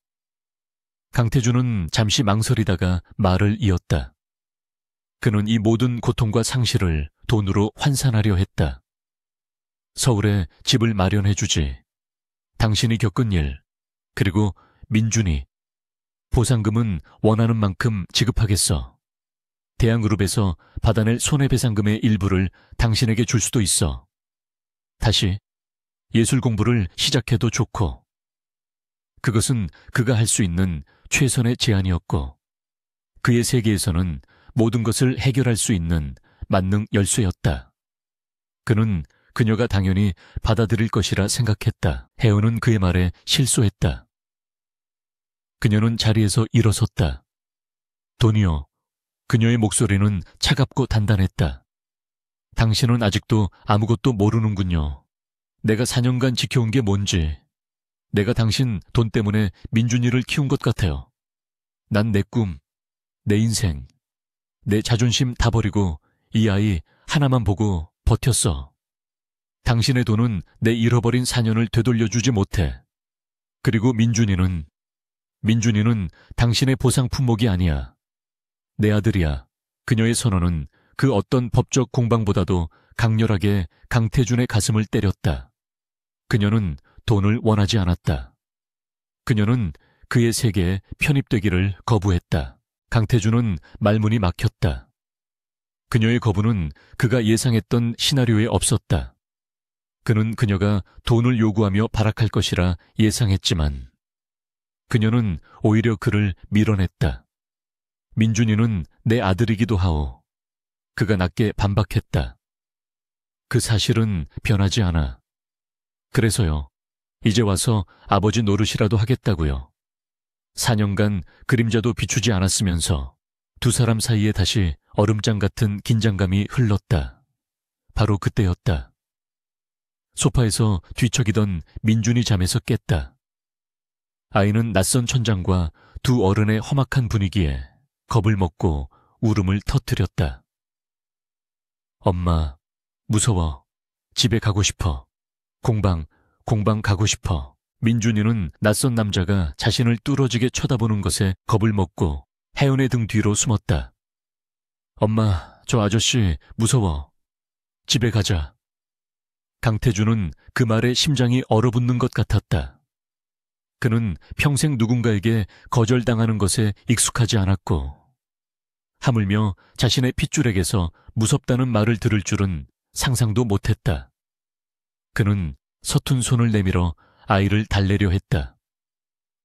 강태준은 잠시 망설이다가 말을 이었다. 그는 이 모든 고통과 상실을 돈으로 환산하려 했다. 서울에 집을 마련해주지. 당신이 겪은 일, 그리고 민준이. 보상금은 원하는 만큼 지급하겠어. 대한그룹에서 받아낼 손해배상금의 일부를 당신에게 줄 수도 있어. 다시 예술 공부를 시작해도 좋고. 그것은 그가 할 수 있는 최선의 제안이었고 그의 세계에서는 모든 것을 해결할 수 있는 만능 열쇠였다. 그는 그녀가 당연히 받아들일 것이라 생각했다. 혜은은 그의 말에 실소했다. 그녀는 자리에서 일어섰다. 돈이요. 그녀의 목소리는 차갑고 단단했다. 당신은 아직도 아무것도 모르는군요. 내가 4년간 지켜온 게 뭔지. 내가 당신 돈 때문에 민준이를 키운 것 같아요. 난 내 꿈, 내 인생, 내 자존심 다 버리고 이 아이 하나만 보고 버텼어. 당신의 돈은 내 잃어버린 4년을 되돌려주지 못해. 그리고 민준이는 당신의 보상 품목이 아니야. 내 아들이야. 그녀의 선언은 그 어떤 법적 공방보다도 강렬하게 강태준의 가슴을 때렸다. 그녀는 돈을 원하지 않았다. 그녀는 그의 세계에 편입되기를 거부했다. 강태준은 말문이 막혔다. 그녀의 거부는 그가 예상했던 시나리오에 없었다. 그는 그녀가 돈을 요구하며 발악할 것이라 예상했지만 그녀는 오히려 그를 밀어냈다. 민준이는 내 아들이기도 하오. 그가 낮게 반박했다. 그 사실은 변하지 않아. 그래서요. 이제 와서 아버지 노릇이라도 하겠다고요. 4년간 그림자도 비추지 않았으면서 두 사람 사이에 다시 얼음장 같은 긴장감이 흘렀다. 바로 그때였다. 소파에서 뒤척이던 민준이 잠에서 깼다. 아이는 낯선 천장과 두 어른의 험악한 분위기에 겁을 먹고 울음을 터뜨렸다. 엄마, 무서워. 집에 가고 싶어. 공방 가고 싶어. 민준이는 낯선 남자가 자신을 뚫어지게 쳐다보는 것에 겁을 먹고 혜은의 등 뒤로 숨었다. 엄마, 저 아저씨 무서워. 집에 가자. 강태준은 그 말에 심장이 얼어붙는 것 같았다. 그는 평생 누군가에게 거절당하는 것에 익숙하지 않았고, 하물며 자신의 핏줄에게서 무섭다는 말을 들을 줄은 상상도 못했다. 그는 서툰 손을 내밀어 아이를 달래려 했다.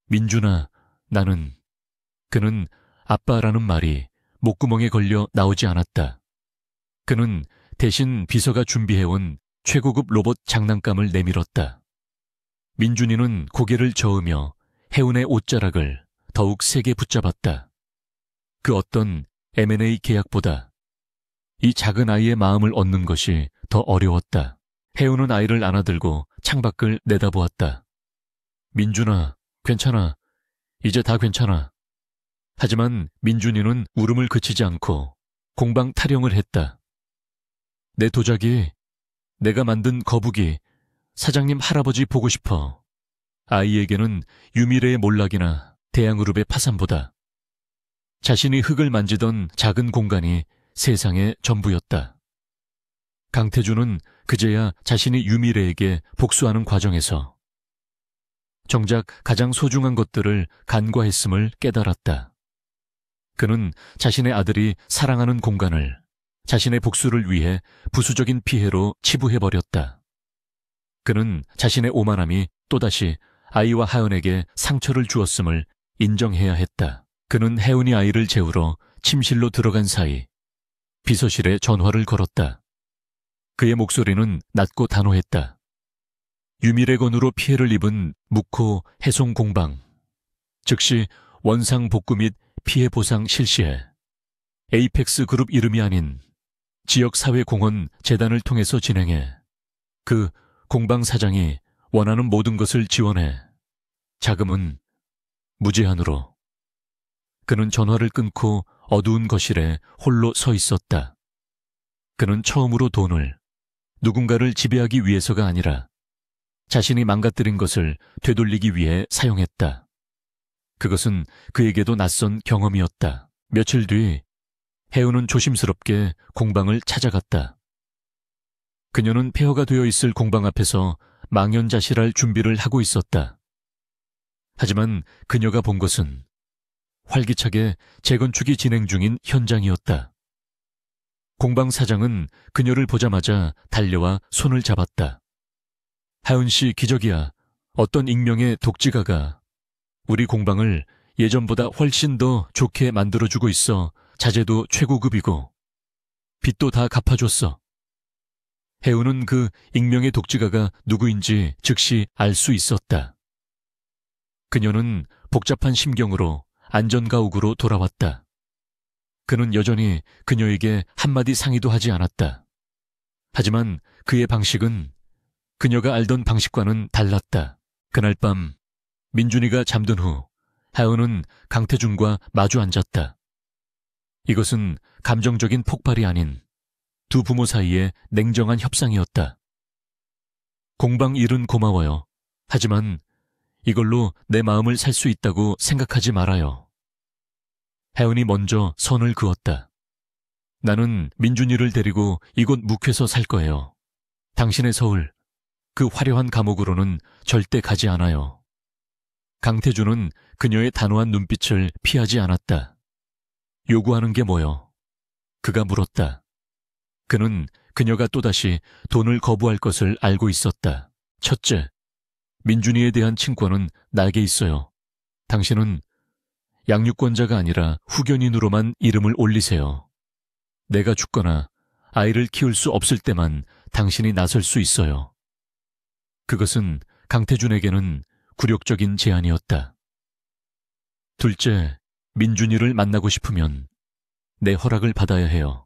민준아, 나는... 그는 아빠라는 말이 목구멍에 걸려 나오지 않았다. 그는 대신 비서가 준비해온 최고급 로봇 장난감을 내밀었다. 민준이는 고개를 저으며 혜은의 옷자락을 더욱 세게 붙잡았다. 그 어떤 M&A 계약보다 이 작은 아이의 마음을 얻는 것이 더 어려웠다. 혜은은 아이를 안아들고 창밖을 내다보았다. 민준아, 괜찮아. 이제 다 괜찮아. 하지만 민준이는 울음을 그치지 않고 공방 타령을 했다. 내 도자기, 내가 만든 거북이, 사장님 할아버지 보고 싶어. 아이에게는 유미래의 몰락이나 대양그룹의 파산보다 자신이 흙을 만지던 작은 공간이 세상의 전부였다. 강태준은 그제야 자신이 유미래에게 복수하는 과정에서 정작 가장 소중한 것들을 간과했음을 깨달았다. 그는 자신의 아들이 사랑하는 공간을 자신의 복수를 위해 부수적인 피해로 치부해버렸다. 그는 자신의 오만함이 또다시 아이와 하은에게 상처를 주었음을 인정해야 했다. 그는 혜은이 아이를 재우러 침실로 들어간 사이 비서실에 전화를 걸었다. 그의 목소리는 낮고 단호했다. 유미래건으로 피해를 입은 묵호 해송 공방. 즉시 원상 복구 및 피해 보상 실시해 에이펙스 그룹 이름이 아닌 지역사회공헌 재단을 통해서 진행해 그 공방 사장이 원하는 모든 것을 지원해 자금은 무제한으로. 그는 전화를 끊고 어두운 거실에 홀로 서 있었다. 그는 처음으로 돈을 누군가를 지배하기 위해서가 아니라 자신이 망가뜨린 것을 되돌리기 위해 사용했다. 그것은 그에게도 낯선 경험이었다. 며칠 뒤 혜은은 조심스럽게 공방을 찾아갔다. 그녀는 폐허가 되어 있을 공방 앞에서 망연자실할 준비를 하고 있었다. 하지만 그녀가 본 것은 활기차게 재건축이 진행 중인 현장이었다. 공방 사장은 그녀를 보자마자 달려와 손을 잡았다. 하은 씨, 기적이야. 어떤 익명의 독지가가 우리 공방을 예전보다 훨씬 더 좋게 만들어주고 있어. 자재도 최고급이고 빚도 다 갚아줬어. 혜은은 그 익명의 독지가가 누구인지 즉시 알 수 있었다. 그녀는 복잡한 심경으로 안전가옥으로 돌아왔다. 그는 여전히 그녀에게 한마디 상의도 하지 않았다. 하지만 그의 방식은 그녀가 알던 방식과는 달랐다. 그날 밤 민준이가 잠든 후 하은은 강태준과 마주 앉았다. 이것은 감정적인 폭발이 아닌 두 부모 사이의 냉정한 협상이었다. 공방 일은 고마워요. 하지만 이걸로 내 마음을 살 수 있다고 생각하지 말아요. 혜은이 먼저 선을 그었다. 나는 민준이를 데리고 이곳 묵회서 살 거예요. 당신의 서울, 그 화려한 감옥으로는 절대 가지 않아요. 강태준은 그녀의 단호한 눈빛을 피하지 않았다. 요구하는 게 뭐요? 그가 물었다. 그는 그녀가 또다시 돈을 거부할 것을 알고 있었다. 첫째, 민준이에 대한 친권은 나에게 있어요. 당신은 양육권자가 아니라 후견인으로만 이름을 올리세요. 내가 죽거나 아이를 키울 수 없을 때만 당신이 나설 수 있어요. 그것은 강태준에게는 굴욕적인 제안이었다. 둘째, 민준이를 만나고 싶으면 내 허락을 받아야 해요.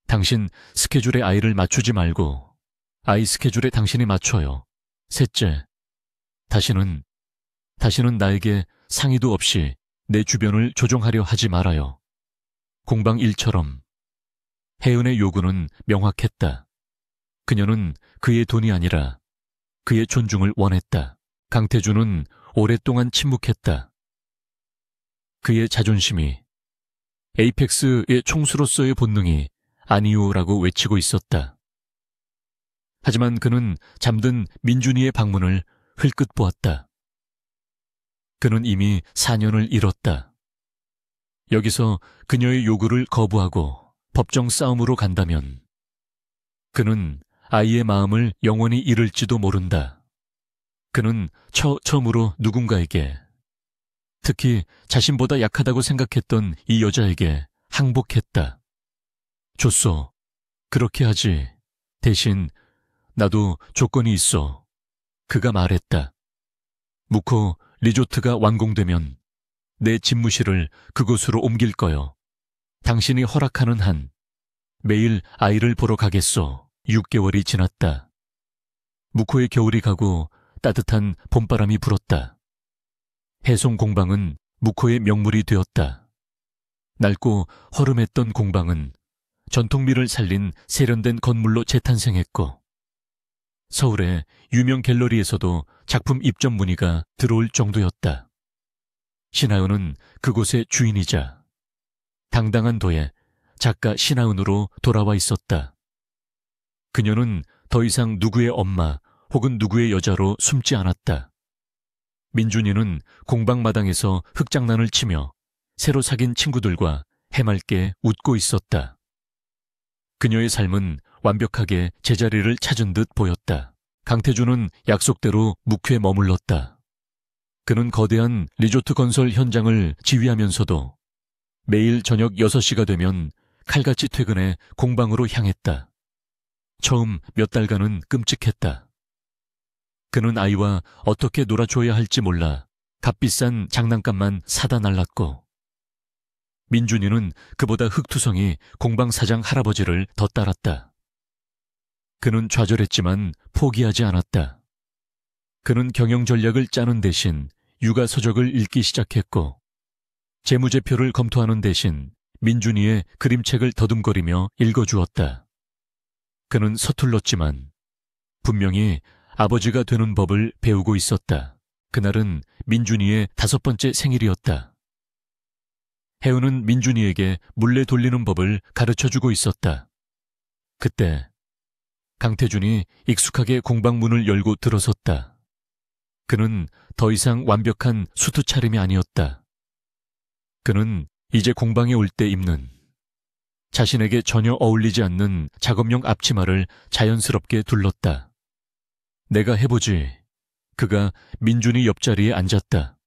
당신 스케줄에 아이를 맞추지 말고 아이 스케줄에 당신이 맞춰요. 셋째, 다시는 나에게 상의도 없이 내 주변을 조종하려 하지 말아요. 공방 일처럼. 혜은의 요구는 명확했다. 그녀는 그의 돈이 아니라 그의 존중을 원했다. 강태준은 오랫동안 침묵했다. 그의 자존심이, 에이펙스의 총수로서의 본능이 아니오라고 외치고 있었다. 하지만 그는 잠든 민준이의 방문을 흘끗 보았다. 그는 이미 4년을 잃었다. 여기서 그녀의 요구를 거부하고 법정 싸움으로 간다면 그는 아이의 마음을 영원히 잃을지도 모른다. 그는 처음으로 누군가에게, 특히 자신보다 약하다고 생각했던 이 여자에게 항복했다. 좋소. 그렇게 하지. 대신 나도 조건이 있어. 그가 말했다. 무코 리조트가 완공되면 내 집무실을 그곳으로 옮길 거요. 당신이 허락하는 한 매일 아이를 보러 가겠소. 6개월이 지났다. 무코의 겨울이 가고 따뜻한 봄바람이 불었다. 해송 공방은 무코의 명물이 되었다. 낡고 허름했던 공방은 전통미를 살린 세련된 건물로 재탄생했고, 서울의 유명 갤러리에서도 작품 입점 문의가 들어올 정도였다. 신하은은 그곳의 주인이자 당당한 도의 작가 신하은으로 돌아와 있었다. 그녀는 더 이상 누구의 엄마 혹은 누구의 여자로 숨지 않았다. 민준이는 공방마당에서 흙장난을 치며 새로 사귄 친구들과 해맑게 웃고 있었다. 그녀의 삶은 완벽하게 제자리를 찾은 듯 보였다. 강태준은 약속대로 묵회에 머물렀다. 그는 거대한 리조트 건설 현장을 지휘하면서도 매일 저녁 6시가 되면 칼같이 퇴근해 공방으로 향했다. 처음 몇 달간은 끔찍했다. 그는 아이와 어떻게 놀아줘야 할지 몰라 값비싼 장난감만 사다 날랐고, 민준이는 그보다 흙투성이 공방사장 할아버지를 더 따랐다. 그는 좌절했지만 포기하지 않았다. 그는 경영 전략을 짜는 대신 육아 서적을 읽기 시작했고, 재무제표를 검토하는 대신 민준이의 그림책을 더듬거리며 읽어주었다. 그는 서툴렀지만 분명히 아버지가 되는 법을 배우고 있었다. 그날은 민준이의 5번째 생일이었다. 혜우는 민준이에게 물레 돌리는 법을 가르쳐주고 있었다. 그때 강태준이 익숙하게 공방문을 열고 들어섰다. 그는 더 이상 완벽한 수트 차림이 아니었다. 그는 이제 공방에 올 때 입는 자신에게 전혀 어울리지 않는 작업용 앞치마를 자연스럽게 둘렀다. 내가 해보지. 그가 민준이 옆자리에 앉았다.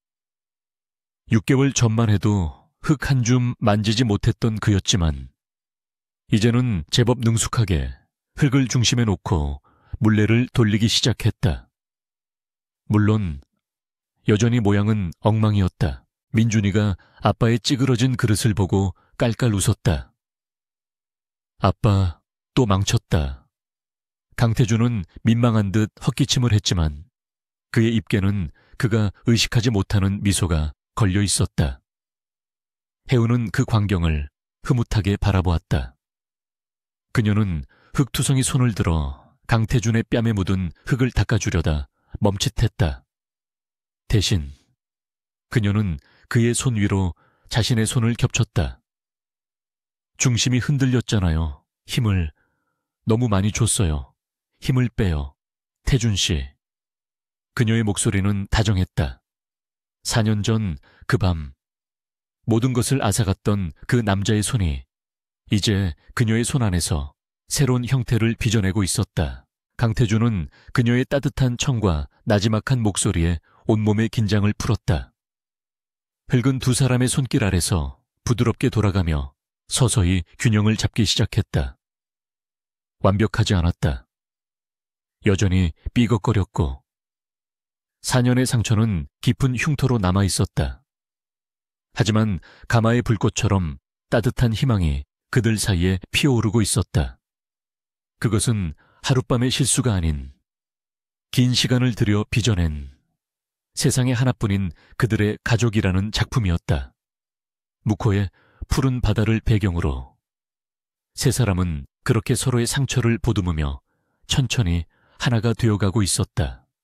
6개월 전만 해도 흙 한 줌 만지지 못했던 그였지만 이제는 제법 능숙하게 흙을 중심에 놓고 물레를 돌리기 시작했다. 물론 여전히 모양은 엉망이었다. 민준이가 아빠의 찌그러진 그릇을 보고 깔깔 웃었다. 아빠 또 망쳤다. 강태준은 민망한 듯 헛기침을 했지만 그의 입에는 그가 의식하지 못하는 미소가 걸려 있었다. 혜우는 그 광경을 흐뭇하게 바라보았다. 그녀는 흙투성이 손을 들어 강태준의 뺨에 묻은 흙을 닦아주려다 멈칫했다. 대신 그녀는 그의 손 위로 자신의 손을 겹쳤다. 중심이 흔들렸잖아요. 힘을 너무 많이 줬어요. 힘을 빼요. 태준 씨. 그녀의 목소리는 다정했다. 4년 전 그 밤 모든 것을 앗아갔던 그 남자의 손이 이제 그녀의 손 안에서 새로운 형태를 빚어내고 있었다. 강태준은 그녀의 따뜻한 청과 나지막한 목소리에 온몸의 긴장을 풀었다. 흙은 두 사람의 손길 아래서 부드럽게 돌아가며 서서히 균형을 잡기 시작했다. 완벽하지 않았다. 여전히 삐걱거렸고 4년의 상처는 깊은 흉터로 남아 있었다. 하지만 가마의 불꽃처럼 따뜻한 희망이 그들 사이에 피어오르고 있었다. 그것은 하룻밤의 실수가 아닌 긴 시간을 들여 빚어낸 세상에 하나뿐인 그들의 가족이라는 작품이었다. 무코의 푸른 바다를 배경으로 세 사람은 그렇게 서로의 상처를 보듬으며 천천히 하나가 되어가고 있었다.